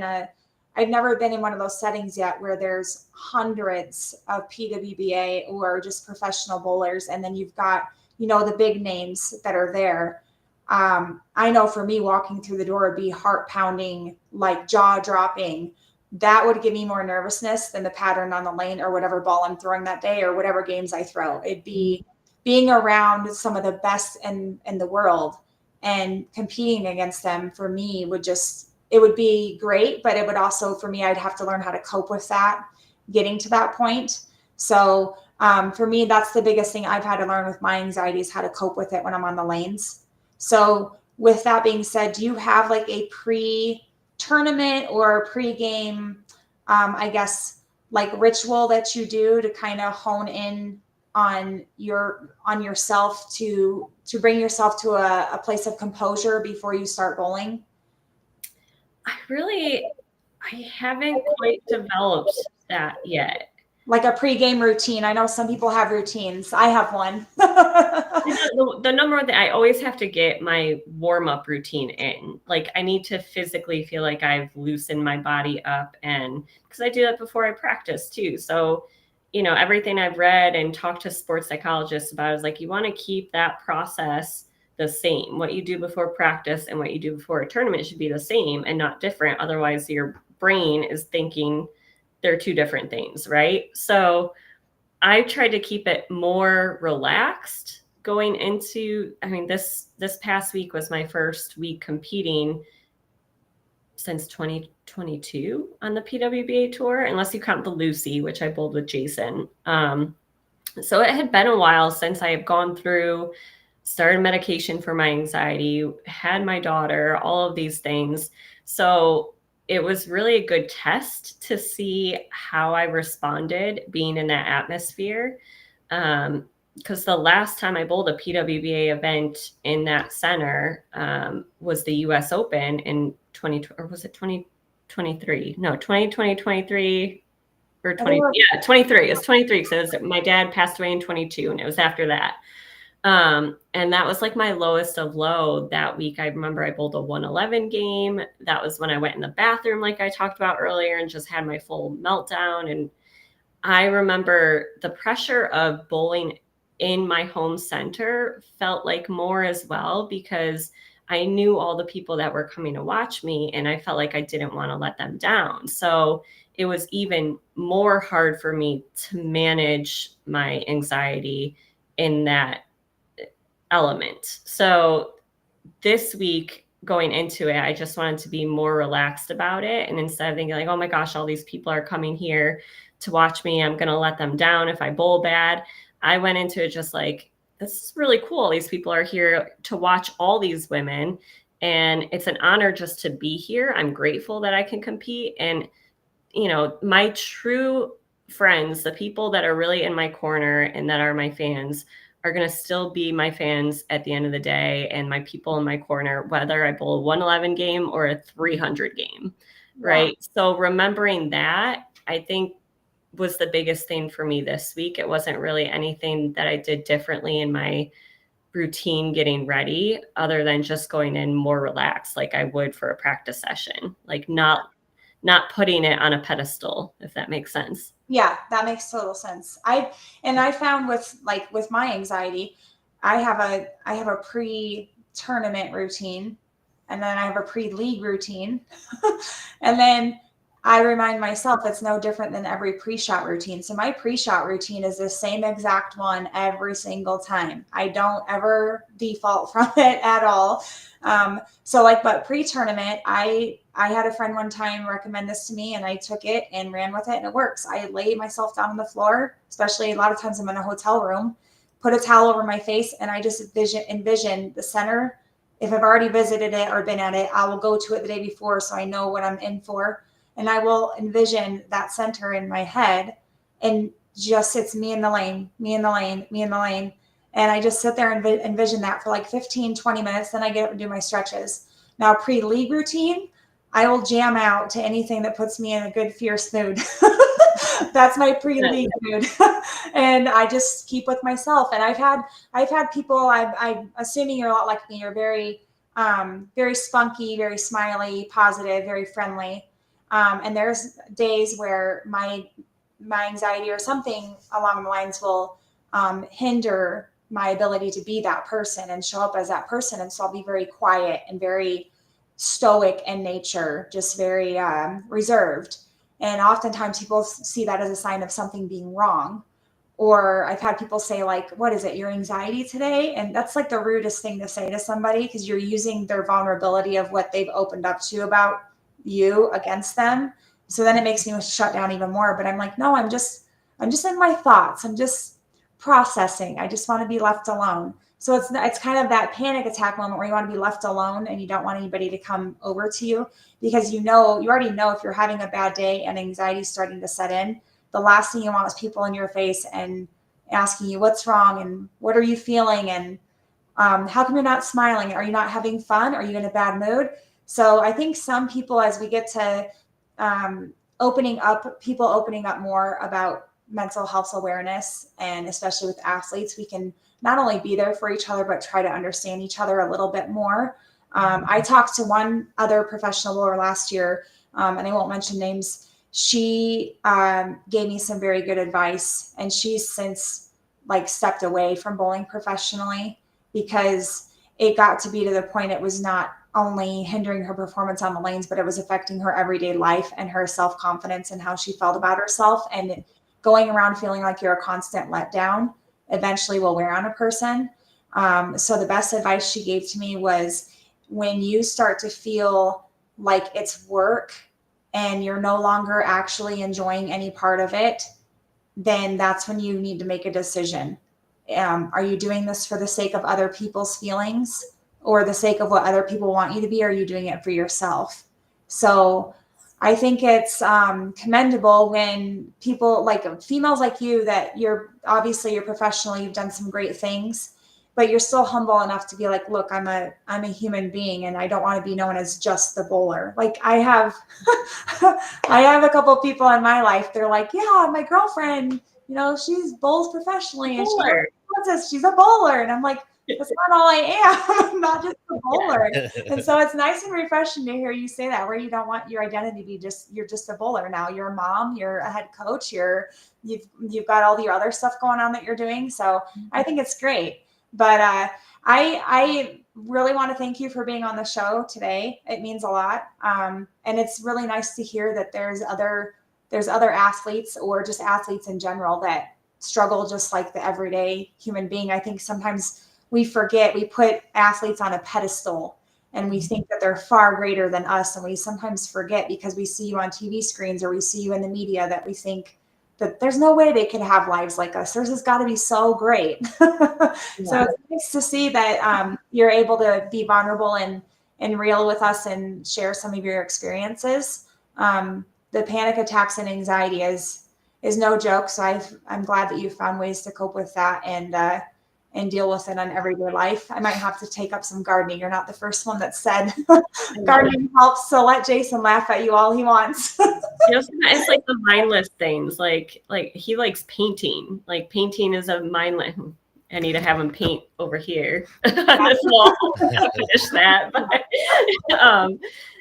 I've never been in one of those settings yet where there's hundreds of PWBA or just professional bowlers, and then you've got the big names that are there. I know for me, walking through the door would be heart pounding, like jaw dropping. That would give me more nervousness than the pattern on the lane or whatever ball I'm throwing that day or whatever games I throw. It'd be being around some of the best in the world and competing against them. For me, it would be great, but it would also, for me, I'd have to learn how to cope with that, getting to that point. So for me, that's the biggest thing I've had to learn with my anxiety, is how to cope with it when I'm on the lanes. So with that being said, do you have like a pre-tournament or pre-game, I guess, like ritual that you do to kind of hone in on yourself to bring yourself to a place of composure before you start bowling? I haven't quite developed that yet. Like a pre-game routine. I know some people have routines. I have one. The number one thing, I always have to get my warm-up routine in. Like I need to physically feel like I've loosened my body up, and because I do that before I practice too. So, everything I've read and talked to sports psychologists about is like, you want to keep that process the same. What you do before practice and what you do before a tournament should be the same and not different. Otherwise, your brain is thinking they're two different things, right? So I tried to keep it more relaxed going into, this past week was my first week competing since 2022 on the PWBA tour, unless you count the Lucy, which I bowled with Jason. So it had been a while since I have gone through, started medication for my anxiety, had my daughter, all of these things. So it was really a good test to see how I responded being in that atmosphere. Because the last time I bowled a PWBA event in that center was the US Open in 20, or was it 2023? No, 2023 or 20. Yeah, 23. It's 23 because my dad passed away in 22 and it was after that. And that was like my lowest of low that week. I remember I bowled a 111 game. That was when I went in the bathroom, like I talked about earlier, and just had my full meltdown. And I remember the pressure of bowling in my home center felt like more as well, because I knew all the people that were coming to watch me and I felt like I didn't want to let them down. So it was even more hard for me to manage my anxiety in that element. So this week going into it, I just wanted to be more relaxed about it. And instead of thinking like, oh my gosh, all these people are coming here to watch me, I'm going to let them down if I bowl bad, I went into it just like, this is really cool. These people are here to watch all these women. And it's an honor just to be here. I'm grateful that I can compete. And, you know, my true friends, the people that are really in my corner and that are my fans, are going to still be my fans at the end of the day, and my people in my corner, whether I bowl a 111 game or a 300 game. Yeah. Right. So remembering that, I think, was the biggest thing for me this week. It wasn't really anything that I did differently in my routine getting ready, other than just going in more relaxed, like I would for a practice session, like not putting it on a pedestal, if that makes sense. Yeah, that makes total sense. I found with my anxiety, I have a pre-tournament routine, and then I have a pre-league routine. And then I remind myself it's no different than every pre-shot routine. So my pre-shot routine is the same exact one every single time. I don't ever default from it at all. But pre-tournament, I had a friend one time recommend this to me, and I took it and ran with it, and it works. I lay myself down on the floor, especially a lot of times I'm in a hotel room, put a towel over my face, and I just envision the center. If I've already visited it or been at it, I will go to it the day before so I know what I'm in for. And I will envision that center in my head, and just it's me in the lane, me in the lane, me in the lane. And I just sit there and envision that for like 15, 20 minutes. Then I get up and do my stretches. Now, pre-league routine, I will jam out to anything that puts me in a good, fierce mood. That's my pre-league mood. And I just keep with myself. And I've had people, I'm assuming you're a lot like me, you're very, very spunky, very smiley, positive, very friendly. And there's days where my anxiety or something along the lines will hinder my ability to be that person and show up as that person. And so I'll be very quiet and very stoic in nature, just very reserved. And oftentimes people see that as a sign of something being wrong. Or I've had people say like, what is it, your anxiety today? And that's like the rudest thing to say to somebody, because you're using their vulnerability of what they've opened up to about you against them. So then it makes me shut down even more. But I'm like, no, I'm just in my thoughts. I'm just processing. I just want to be left alone. So it's kind of that panic attack moment where you want to be left alone and you don't want anybody to come over to you, because you already know if you're having a bad day and anxiety is starting to set in, the last thing you want is people in your face and asking you what's wrong and what are you feeling and how come you're not smiling? Are you not having fun? Are you in a bad mood? So I think some people, as we get to opening up more about mental health awareness, and especially with athletes, we can not only be there for each other, but try to understand each other a little bit more. I talked to one other professional bowler last year, and I won't mention names. She gave me some very good advice, and she's since stepped away from bowling professionally because it got to be to the point it was not only hindering her performance on the lanes, but it was affecting her everyday life and her self-confidence and how she felt about herself. And going around feeling like you're a constant letdown eventually will wear on a person. So the best advice she gave to me was, when you start to feel like it's work and you're no longer actually enjoying any part of it, then that's when you need to make a decision. Are you doing this for the sake of other people's feelings or the sake of what other people want you to be? Or are you doing it for yourself? So I think it's commendable when people like females like you, that you're professional, you've done some great things, but you're still humble enough to be like, look, I'm a human being, and I don't want to be known as just the bowler. Like I have, I have a couple of people in my life. They're like, yeah, my girlfriend, she's bowls professionally, and she's a bowler, and I'm like, that's not all I am. I'm not just a bowler. And so it's nice and refreshing to hear you say that, where you don't want your identity to be you're just a bowler now. You're a mom, you're a head coach, you've got all your other stuff going on that you're doing. So I think it's great. But I really want to thank you for being on the show today. It means a lot. And it's really nice to hear that there's other athletes, or just athletes in general, that struggle just like the everyday human being. I think sometimes we forget, we put athletes on a pedestal and we think that they're far greater than us. And we sometimes forget, because we see you on TV screens or we see you in the media, that we think that there's no way they could have lives like us. Theirs has got to be so great. So it's nice to see that you're able to be vulnerable and real with us and share some of your experiences. The panic attacks and anxiety is no joke. So I'm glad that you found ways to cope with that and deal with it on everyday life. I might have to take up some gardening. You're not the first one that said gardening helps. So let Jason laugh at you all he wants. It's like the mindless things. Like he likes painting. Like painting is a mindless. I need to have him paint over here on this wall. I'll finish that. But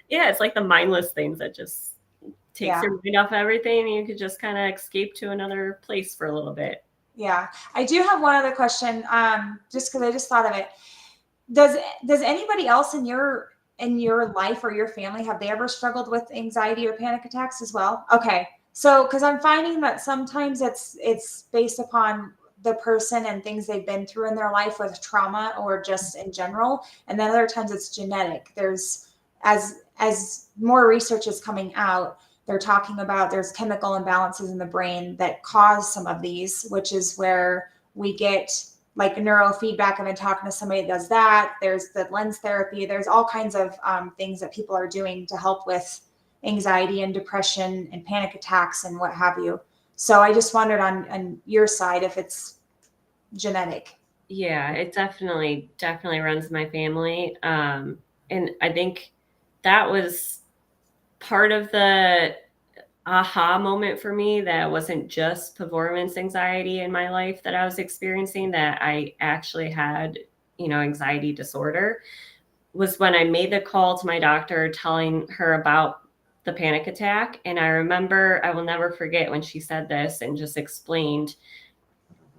it's like the mindless things that just takes your mind off everything, and you could just kind of escape to another place for a little bit. Yeah. I do have one other question, just because I just thought of it. Does anybody else in your life or your family, have they ever struggled with anxiety or panic attacks as well? Okay. So, because I'm finding that sometimes it's based upon the person and things they've been through in their life with trauma or just in general. And then other times it's genetic. There's, as more research is coming out, they're talking about there's chemical imbalances in the brain that cause some of these, which is where we get like neurofeedback. I've been talking to somebody that does that. There's the lens therapy. There's all kinds of things that people are doing to help with anxiety and depression and panic attacks and what have you. So I just wondered on your side if it's genetic. Yeah, it definitely runs my family. And I think that was part of the aha moment for me, that wasn't just performance anxiety in my life that I was experiencing, that I actually had, anxiety disorder, was when I made the call to my doctor telling her about the panic attack. And I remember, I will never forget when she said this and just explained,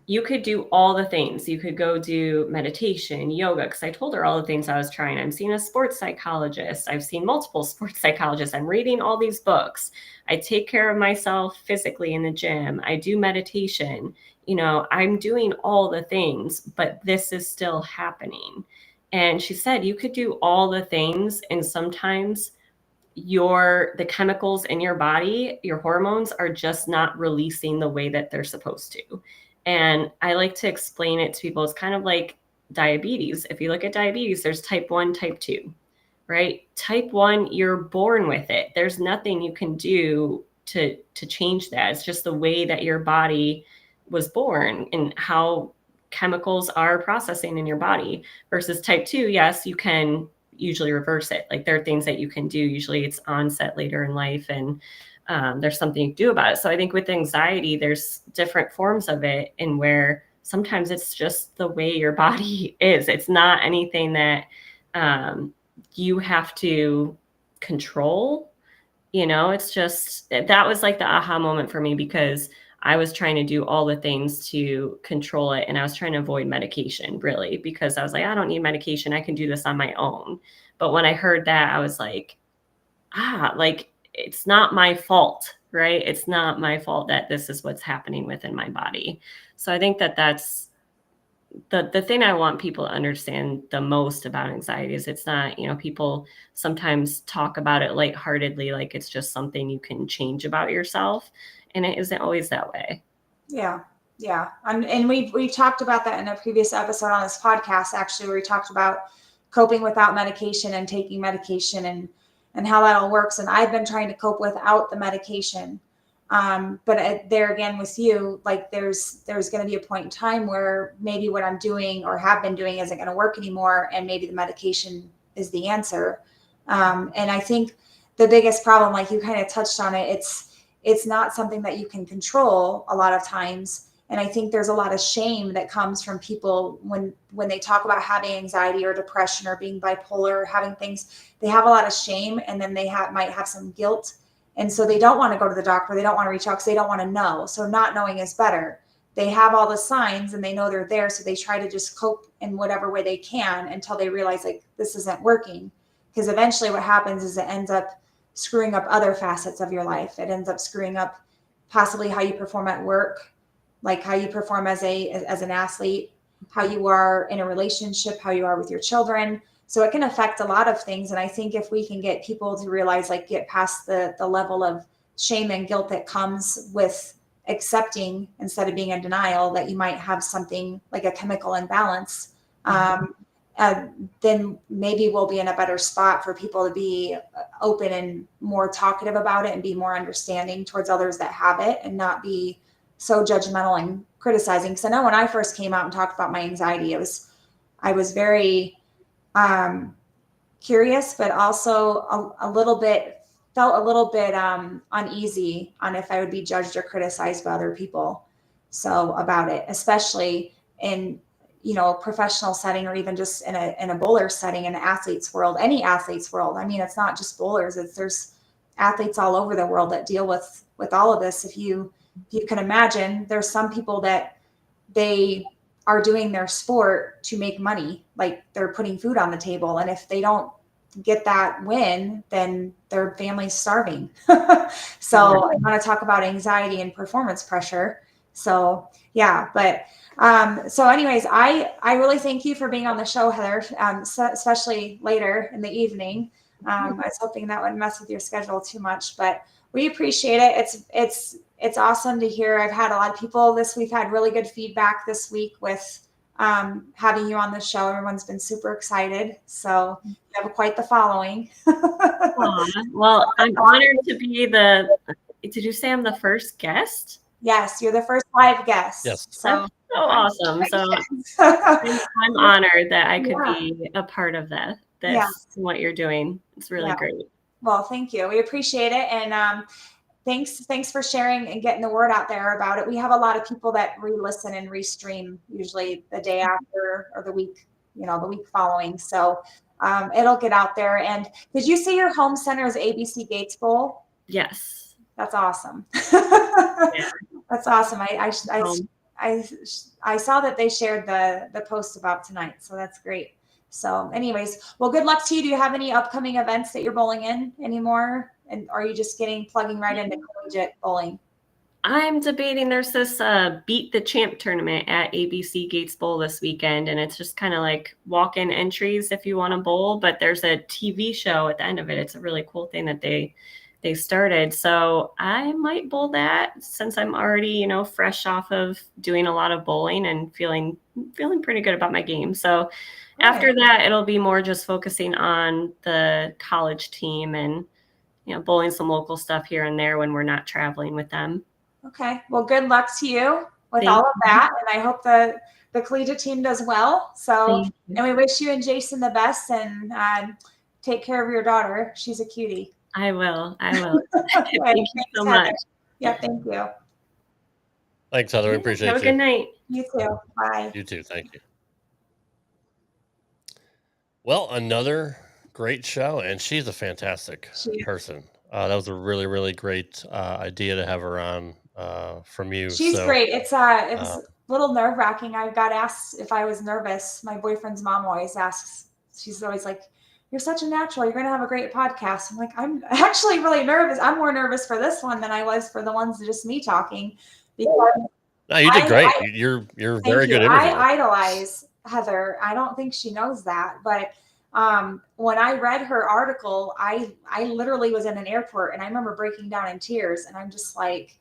you could do all the things. You could go do meditation, yoga, because I told her all the things I was trying. I'm seeing a sports psychologist. I've seen multiple sports psychologists. I'm reading all these books. I take care of myself physically in the gym. I do meditation. I'm doing all the things, but this is still happening. And she said, you could do all the things, and sometimes the chemicals in your body, your hormones, are just not releasing the way that they're supposed to. And I like to explain it to people. It's kind of like diabetes. If you look at diabetes, there's type 1, type 2, right? Type 1, you're born with it. There's nothing you can do to change that. It's just the way that your body was born and how chemicals are processing in your body. Versus type 2, yes, you can usually reverse it. Like there are things that you can do. Usually it's onset later in life, and there's something you can do about it. So I think with anxiety, there's different forms of it, and where sometimes it's just the way your body is. It's not anything that you have to control. It's just, that was like the aha moment for me, because I was trying to do all the things to control it. And I was trying to avoid medication, really, because I was like, I don't need medication. I can do this on my own. But when I heard that, I was like, it's not my fault, right? It's not my fault that this is what's happening within my body. So I think that that's the thing I want people to understand the most about anxiety is it's not, people sometimes talk about it lightheartedly, like it's just something you can change about yourself. And it isn't always that way. Yeah. Yeah. And we've talked about that in a previous episode on this podcast, actually, where we talked about coping without medication and taking medication and how that all works. And I've been trying to cope without the medication. But there again with you, like there's going to be a point in time where maybe what I'm doing or have been doing isn't going to work anymore. And maybe the medication is the answer. And I think the biggest problem, like you kind of touched on it, it's not something that you can control a lot of times. And I think there's a lot of shame that comes from people when they talk about having anxiety or depression or being bipolar or having things, they have a lot of shame, and then they might have some guilt. And so they don't want to go to the doctor. They don't want to reach out because they don't want to know. So not knowing is better. They have all the signs and they know they're there. So they try to just cope in whatever way they can until they realize like this isn't working. Because eventually what happens is it ends up screwing up other facets of your life. It ends up screwing up possibly how you perform at work, like how you perform as an athlete, how you are in a relationship, how you are with your children. So it can affect a lot of things. And I think if we can get people to realize, like get past the level of shame and guilt that comes with accepting instead of being in denial that you might have something like a chemical imbalance, then maybe we'll be in a better spot for people to be open and more talkative about it and be more understanding towards others that have it and not be so judgmental and criticizing. Because I know when I first came out and talked about my anxiety, I was very curious, but also felt a little bit uneasy on if I would be judged or criticized by other people. So about it, especially in, professional setting or even just in a bowler setting, in an athlete's world, any athlete's world. I mean, it's not just bowlers. There's athletes all over the world that deal with all of this. If you can imagine, there's some people that they are doing their sport to make money, like they're putting food on the table. And if they don't get that win, then their family's starving. So I want to talk about anxiety and performance pressure. So yeah, but so anyways, I really thank you for being on the show, Heather, especially later in the evening. I was hoping that wouldn't mess with your schedule too much, but we appreciate it. It's awesome to hear. I've had a lot of people we've had really good feedback this week with having you on the show. Everyone's been super excited. So you have quite the following. Well, I'm honored to be did you say I'm the first guest? Yes, you're the first live guest. Yes. So awesome. So I'm honored that I could be a part of this and what you're doing. It's really great. Well, thank you. We appreciate it. And thanks for sharing and getting the word out there about it. We have a lot of people that re-listen and restream usually the day after or the week following. So it'll get out there. And did you say your home center is ABC Gates Bowl? Yes. That's awesome. Yeah. That's awesome. I saw that they shared the post about tonight. So that's great. So anyways, well, good luck to you. Do you have any upcoming events that you're bowling in anymore? And are you just plugging right into collegiate bowling? I'm debating. There's this Beat the Champ tournament at ABC Gates Bowl this weekend, and it's just kind of like walk-in entries if you want to bowl, but there's a TV show at the end of it. It's a really cool thing that they started. So I might bowl that since I'm already, fresh off of doing a lot of bowling and feeling pretty good about my game. So after that, it'll be more just focusing on the college team and, bowling some local stuff here and there when we're not traveling with them. Okay. Well, good luck to you with all of that. And I hope the collegiate team does well. So, and we wish you and Jason the best, and take care of your daughter. She's a cutie. I will. Thank you so much. Yeah, thank you. Thanks, Heather. We appreciate you. Have a good night. You too. Bye. You too. Thank you. Well, another great show, and she's a fantastic person. That was a really, really great idea to have her on from you. She's great. It was a little nerve-wracking. I got asked if I was nervous. My boyfriend's mom always asks. She's always like, "You're such a natural. You're going to have a great podcast." I'm like, I'm actually really nervous. I'm more nervous for this one than I was for the ones just me talking. Because no, you did great. You're very good interviewer. I idolize Heather. I don't think she knows that, but when I read her article, I literally was in an airport and I remember breaking down in tears, and I'm just like,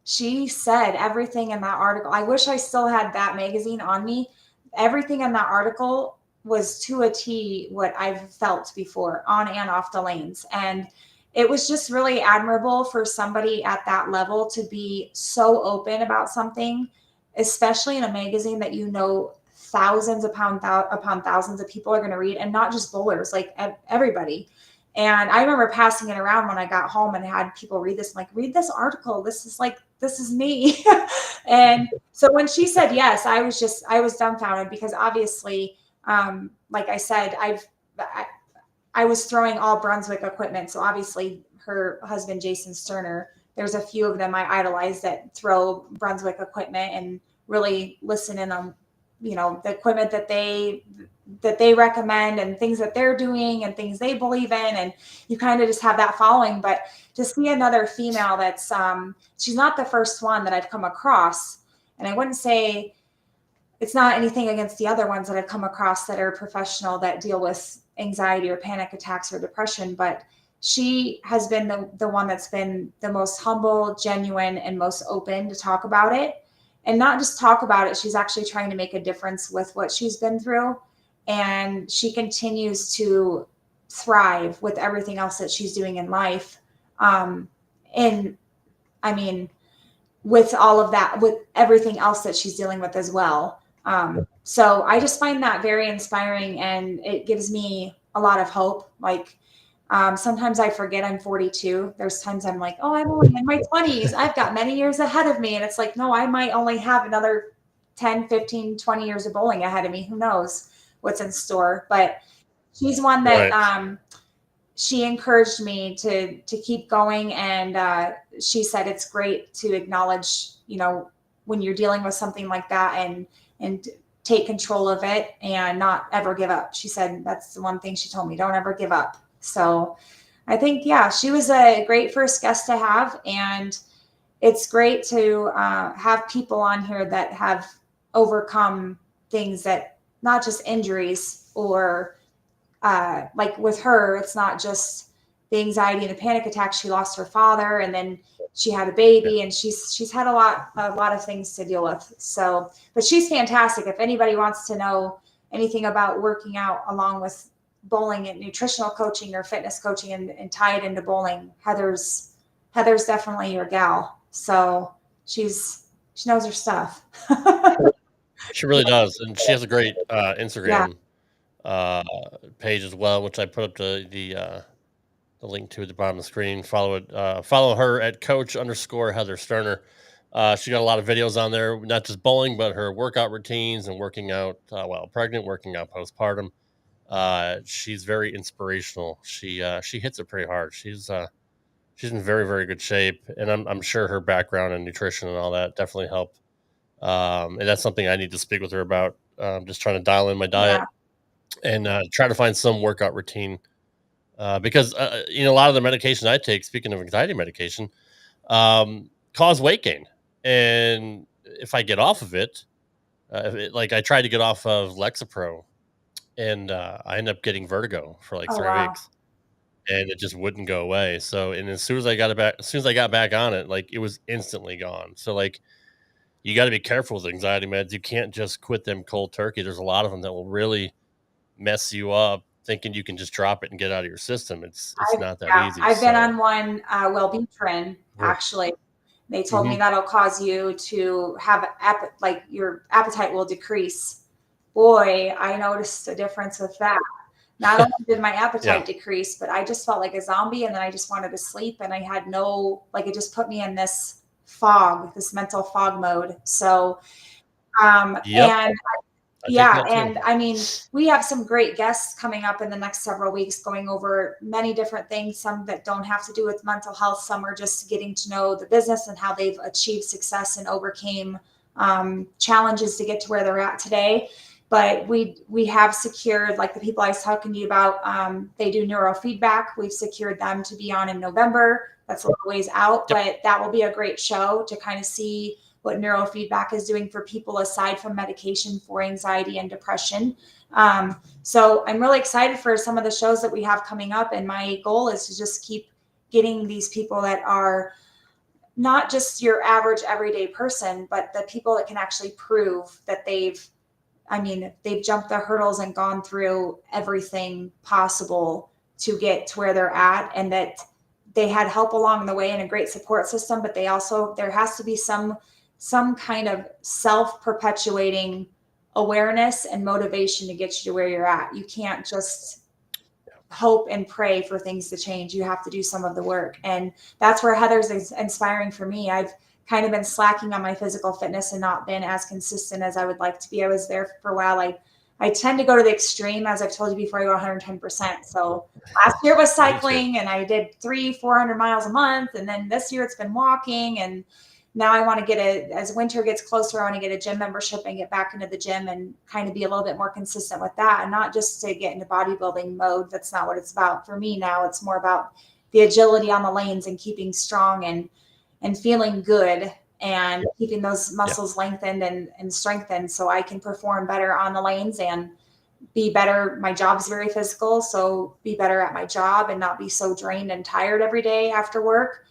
she said everything in that article. I wish I still had that magazine on me. Everything in that article was to a T what I've felt before on and off the lanes. And it was just really admirable for somebody at that level to be so open about something, especially in a magazine that, you know, thousands upon thousands of people are going to read, and not just bowlers, like everybody. And I remember passing it around when I got home and had people read this. I'm like, read this article. This is me. And so when she said yes, I was dumbfounded, because obviously, like I said, I was throwing all Brunswick equipment. So obviously her husband, Jason Sterner, there's a few of them I idolize that throw Brunswick equipment and really listen in on, you know, the equipment that they recommend and things that they're doing and things they believe in. And you kind of just have that following. But to see another female that's, she's not the first one that I've come across. And I wouldn't say it's not anything against the other ones that I've come across that are professional that deal with anxiety or panic attacks or depression, but she has been the one that's been the most humble, genuine, and most open to talk about it. And not just talk about it, she's actually trying to make a difference with what she's been through. And she continues to thrive with everything else that she's doing in life. And I mean, with all of that, with everything else that she's dealing with as well. So I just find that very inspiring, and it gives me a lot of hope. Like, sometimes I forget I'm 42. There's times I'm like, oh, I'm only in my 20s. I've got many years ahead of me. And it's like, no, I might only have another 10, 15, 20 years of bowling ahead of me. Who knows what's in store? But she's one that, she encouraged me to keep going. And she said, it's great to acknowledge, you know, when you're dealing with something like that, and take control of it and not ever give up. She said, that's the one thing she told me, don't ever give up. So I think, yeah, she was a great first guest to have. And it's great to have people on here that have overcome things, that not just injuries or like with her, it's not just the anxiety and the panic attack. She lost her father, and then she had a baby, and she's had a lot of things to deal with. So, but she's fantastic. If anybody wants to know anything about working out along with bowling and nutritional coaching or fitness coaching and tie it into bowling, Heather's definitely your gal. So she knows her stuff. She really does. And she has a great Instagram page as well, which I put up the link to at the bottom of the screen. Follow her at coach_Heather Sterner. She got a lot of videos on there, not just bowling, but her workout routines and working out while pregnant, working out postpartum. She's very inspirational. She hits it pretty hard. She's in very, very good shape, and I'm sure her background in nutrition and all that definitely helped. And that's something I need to speak with her about. Just trying to dial in my diet and try to find some workout routine. Because you know, a lot of the medication I take, speaking of anxiety medication, cause weight gain. And if I get off of it, like I tried to get off of Lexapro, and I ended up getting vertigo for like 3 weeks, and it just wouldn't go away. So, and as soon as I got back on it, like it was instantly gone. So, like, you got to be careful with anxiety meds. You can't just quit them cold turkey. There's a lot of them that will really mess you up, thinking you can just drop it and get out of your system. It's not that easy. I've been on one, Wellbutrin, actually. They told me that'll cause you to have like your appetite will decrease. Boy, I noticed a difference with that. Not only did my appetite decrease, but I just felt like a zombie, and then I just wanted to sleep, and I had it just put me in this mental fog mode. So, and I mean, we have some great guests coming up in the next several weeks going over many different things, some that don't have to do with mental health. Some are just getting to know the business and how they've achieved success and overcame challenges to get to where they're at today. But we have secured, like the people I was talking to you about, they do neurofeedback. We've secured them to be on in November. That's a little ways out, but that will be a great show to kind of see what neurofeedback is doing for people aside from medication for anxiety and depression. So I'm really excited for some of the shows that we have coming up. And my goal is to just keep getting these people that are not just your average everyday person, but the people that can actually prove that they've jumped the hurdles and gone through everything possible to get to where they're at, and that they had help along the way and a great support system, but there has to be some kind of self-perpetuating awareness and motivation to get you to where you're at. You can't just hope and pray for things to change. You have to do some of the work. And that's where Heather's inspiring for me. I've kind of been slacking on my physical fitness and not been as consistent as I would like to be. I was there for a while. I tend to go to the extreme, as I've told you before, I go 110%. So last year was cycling and I did 400 miles a month. And then this year it's been walking. And now I want to as winter gets closer, I want to get a gym membership and get back into the gym and kind of be a little bit more consistent with that, and not just to get into bodybuilding mode. That's not what it's about for me now. It's more about the agility on the lanes and keeping strong and feeling good and keeping those muscles lengthened and strengthened so I can perform better on the lanes and be better. My job's very physical, so be better at my job and not be so drained and tired every day after work.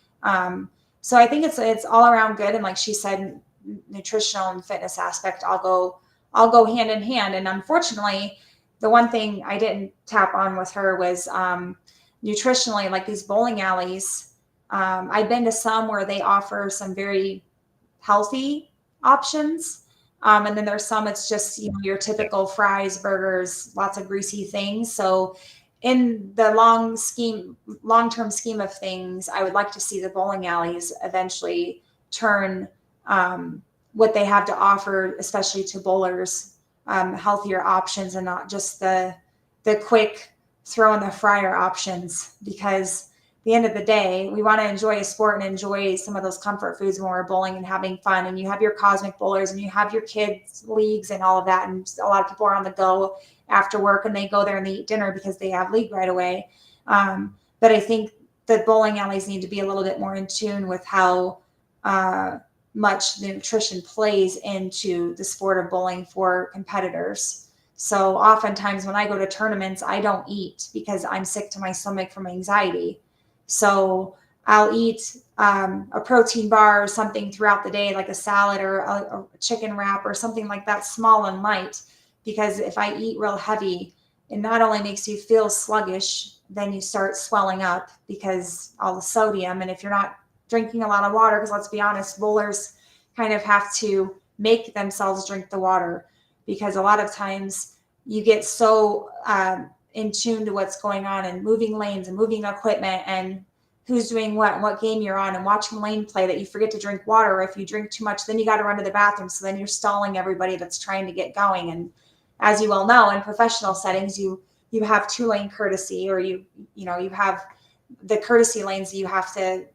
So I think it's all around good. And like she said, nutritional and fitness aspect, I'll go hand in hand. And unfortunately, the one thing I didn't tap on with her was nutritionally, like these bowling alleys. I've been to some where they offer some very healthy options. And then there's some, it's just, your typical fries, burgers, lots of greasy things. So in the long-term scheme of things, I would like to see the bowling alleys eventually turn what they have to offer, especially to bowlers, healthier options and not just the quick throw in the fryer options. Because at the end of the day, we want to enjoy a sport and enjoy some of those comfort foods when we're bowling and having fun. And you have your cosmic bowlers and you have your kids leagues and all of that. And a lot of people are on the go after work and they go there and they eat dinner because they have league right away. But I think the bowling alleys need to be a little bit more in tune with how much the nutrition plays into the sport of bowling for competitors. So oftentimes when I go to tournaments, I don't eat because I'm sick to my stomach from anxiety. So I'll eat a protein bar or something throughout the day, like a salad or a chicken wrap or something like that, small and light. Because if I eat real heavy, it not only makes you feel sluggish, then you start swelling up because all the sodium. And if you're not drinking a lot of water, because let's be honest, bowlers kind of have to make themselves drink the water, because a lot of times you get so in tune to what's going on and moving lanes and moving equipment and who's doing what game you're on and watching lane play that you forget to drink water. Or if you drink too much, then you got to run to the bathroom. So then you're stalling everybody that's trying to get going. And as you well know, in professional settings, you have 2-lane courtesy, or you have the courtesy lanes that you have to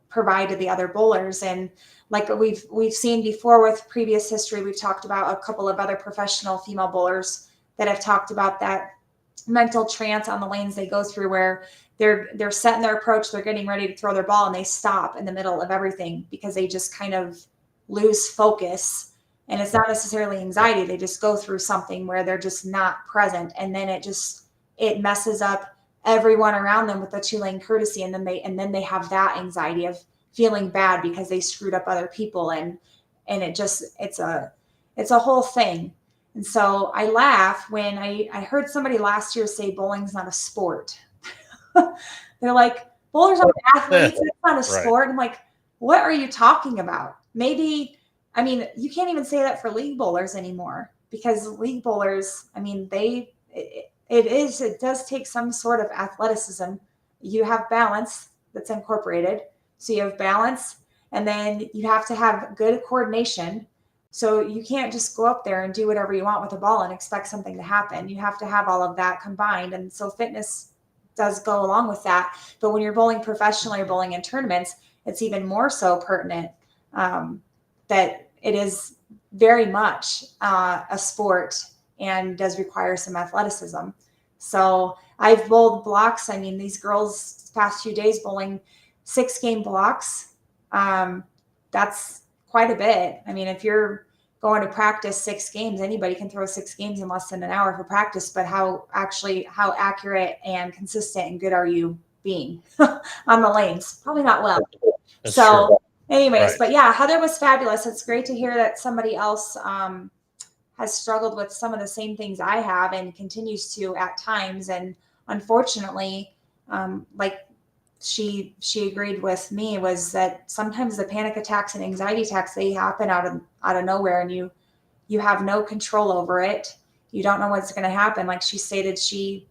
provide to the other bowlers. And like we've seen before with previous history, we've talked about a couple of other professional female bowlers that have talked about that mental trance on the lanes they go through, where they're setting their approach, they're getting ready to throw their ball, and they stop in the middle of everything because they just kind of lose focus. And it's not necessarily anxiety. They just go through something where they're just not present. And then it messes up everyone around them with the 2-lane courtesy. And then they have that anxiety of feeling bad because they screwed up other people. And it's a whole thing. And so I laugh when I heard somebody last year say bowling's not a sport. They're like, bowlers are athletes. It's not a sport. I'm like, what are you talking about? Maybe, I mean, you can't even say that for league bowlers anymore, because league bowlers, I mean, it does take some sort of athleticism. You have balance that's incorporated. So you have balance, and then you have to have good coordination. So you can't just go up there and do whatever you want with a ball and expect something to happen. You have to have all of that combined. And so fitness does go along with that. But when you're bowling professionally or bowling in tournaments, it's even more so pertinent that it is very much a sport and does require some athleticism. So I've bowled blocks. I mean, these girls past few days bowling 6-game blocks. That's quite a bit. I mean, if you're going to practice 6 games, anybody can throw 6 games in less than an hour for practice, but how accurate and consistent and good are you being on the lanes? Probably not well. That's so true. Anyways, Right. But yeah, Heather was fabulous. It's great to hear that somebody else has struggled with some of the same things I have and continues to at times. And unfortunately, like she agreed with me was that sometimes the panic attacks and anxiety attacks, they happen out of nowhere, and you have no control over it. You don't know what's going to happen. Like she stated, she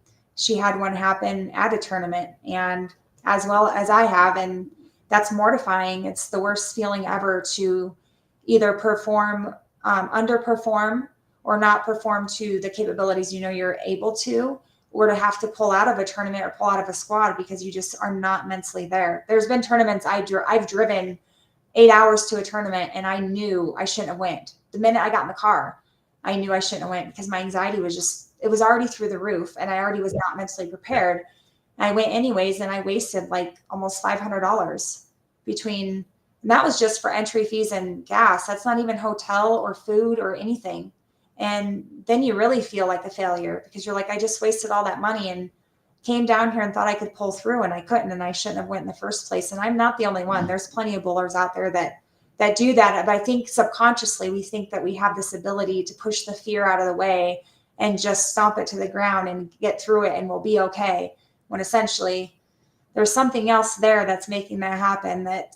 had one happen at a tournament, and as well as I have, and that's mortifying. It's the worst feeling ever to either perform, underperform, or not perform to the capabilities you're able to, or to have to pull out of a tournament or pull out of a squad because you just are not mentally there. There's been tournaments I've driven 8 hours to a tournament, and I knew I shouldn't have went. The minute I got in the car, I knew I shouldn't have went because my anxiety was it was already through the roof, and I already was not mentally prepared. And I went anyways, and I wasted like almost $500 between, and that was just for entry fees and gas. That's not even hotel or food or anything. And then you really feel like a failure because you're like, I just wasted all that money and came down here and thought I could pull through, and I couldn't, and I shouldn't have went in the first place. And I'm not the only one. There's plenty of bowlers out there that do that. But I think subconsciously we think that we have this ability to push the fear out of the way and just stomp it to the ground and get through it and we'll be okay. When essentially there's something else there that's making that happen, that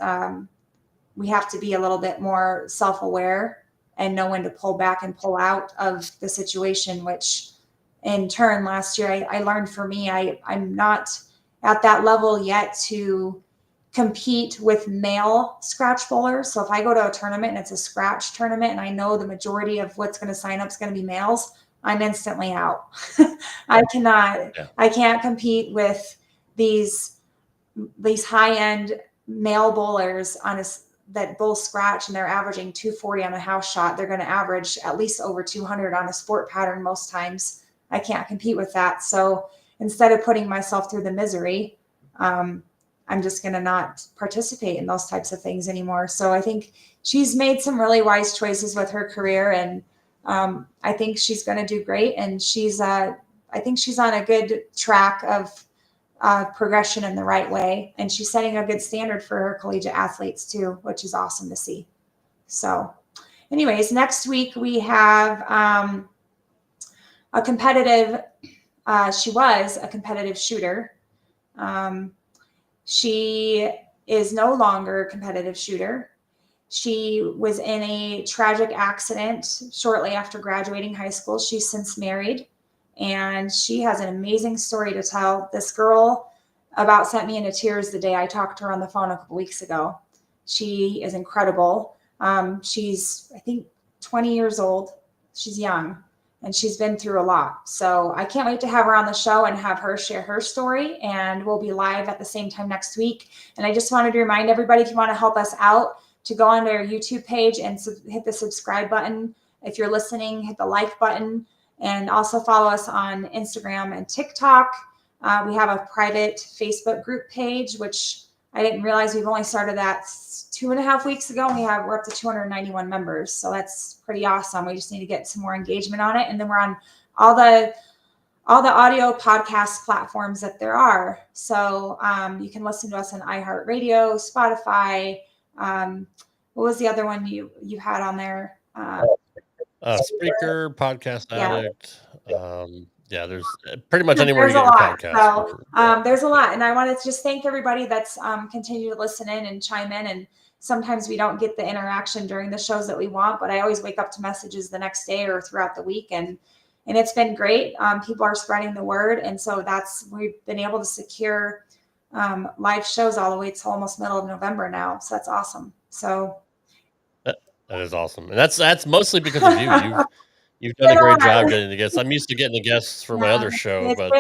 we have to be a little bit more self-aware and know when to pull back and pull out of the situation, which in turn last year I learned for me, I'm not at that level yet to compete with male scratch bowlers. So if I go to a tournament and it's a scratch tournament and I know the majority of what's going to sign up is going to be males, I'm instantly out. I can't compete with these high-end male bowlers that bowl scratch, and they're averaging 240 on a house shot. They're going to average at least over 200 on a sport pattern most times. I can't compete with that. So instead of putting myself through the misery, I'm just going to not participate in those types of things anymore. So I think she's made some really wise choices with her career, and I think she's going to do great. And I think she's on a good track of progression in the right way. And she's setting a good standard for her collegiate athletes too, which is awesome to see. So anyways, next week we have a competitive, she was a competitive shooter. She is no longer a competitive shooter. She was in a tragic accident shortly after graduating high school. She's since married, and she has an amazing story to tell. This girl about sent me into tears the day I talked to her on the phone a couple weeks ago. She is incredible. She's, I think, 20 years old. She's young, and she's been through a lot. So I can't wait to have her on the show and have her share her story. And we'll be live at the same time next week. And I just wanted to remind everybody, if you want to help us out, to go on their YouTube page and hit the subscribe button. If you're listening, hit the like button, and also follow us on Instagram and TikTok. We have a private Facebook group page, which I didn't realize we've only started that 2.5 weeks ago. We're up to 291 members. So that's pretty awesome. We just need to get some more engagement on it. And then we're on all the audio podcast platforms that there are. So you can listen to us on iHeartRadio, Spotify. What was the other one you had on there? Speaker, Podcast Addict. There's pretty much anywhere you There's get a your lot. podcast. So there's a lot. And I want to just thank everybody that's continued to listen in and chime in. And sometimes we don't get the interaction during the shows that we want, but I always wake up to messages the next day or throughout the week. And it's been great. People are spreading the word. And so we've been able to secure live shows all the way to almost middle of November now. So that's awesome. So that is awesome. And that's mostly because of you. You've done a great job getting the guests. I'm used to getting the guests for my other show, but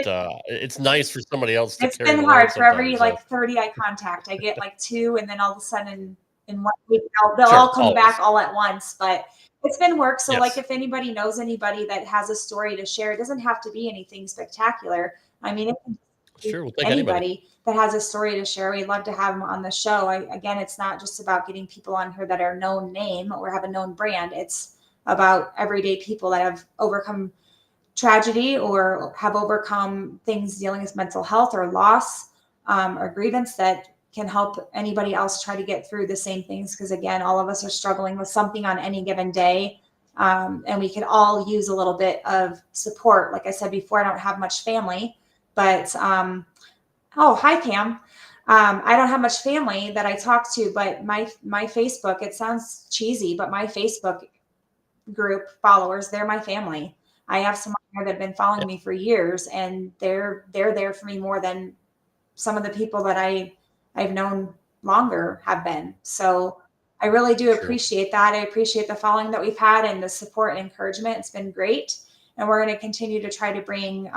it's nice for somebody else to carry the load. It's been hard for every 30 I contact. I get 2, and then all of a sudden in 1 week they'll all come back all at once. But it's been work. So if anybody knows anybody that has a story to share, it doesn't have to be anything spectacular. I mean, it can we'll take anybody that has a story to share. We'd love to have them on the show. Again, it's not just about getting people on here that are known name or have a known brand. It's about everyday people that have overcome tragedy or have overcome things dealing with mental health or loss or grievance that can help anybody else try to get through the same things. Because again, all of us are struggling with something on any given day. And we can all use a little bit of support. Like I said before, I don't have much family, but hi Pam. I don't have much family that I talk to, but my Facebook, it sounds cheesy, but my Facebook group followers, they're my family. I have someone there that have been following me for years, and they're there for me more than some of the people that I've known longer have been. So I really do appreciate that. I appreciate the following that we've had and the support and encouragement. It's been great. And we're going to continue to try to bring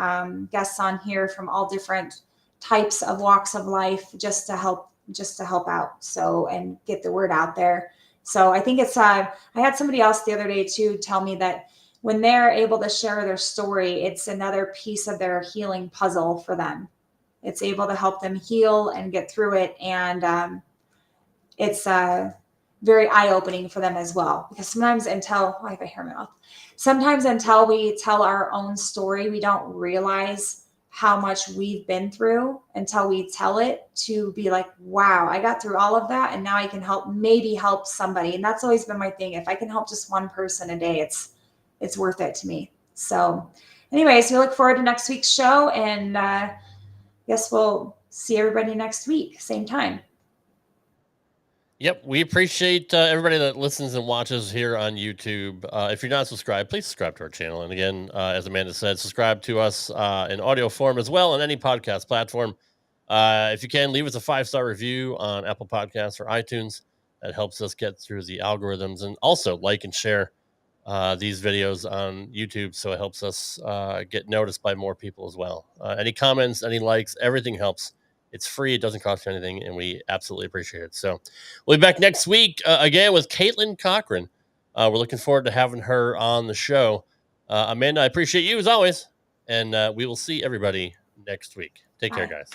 guests on here from all different types of walks of life just to help out. So, and get the word out there. So I think it's, I had somebody else the other day too tell me that when they're able to share their story, it's another piece of their healing puzzle for them. It's able to help them heal and get through it. And it's very eye-opening for them as well. Because sometimes until we tell our own story, we don't realize how much we've been through until we tell it, to be like, wow, I got through all of that. And now I can maybe help somebody. And that's always been my thing. If I can help just one person a day, it's worth it to me. So anyways, we look forward to next week's show, and guess we'll see everybody next week, same time. Yep, we appreciate everybody that listens and watches here on YouTube. If you're not subscribed, please subscribe to our channel. And again, as Amanda said, subscribe to us in audio form as well on any podcast platform. If you can, leave us a 5-star review on Apple Podcasts or iTunes. That helps us get through the algorithms. And also like and share these videos on YouTube, so it helps us get noticed by more people as well. Any comments, any likes, everything helps. It's free. It doesn't cost you anything, and we absolutely appreciate it. So we'll be back next week again with Caitlin Cochran. We're looking forward to having her on the show. Amanda, I appreciate you as always, and we will see everybody next week. Take care, guys.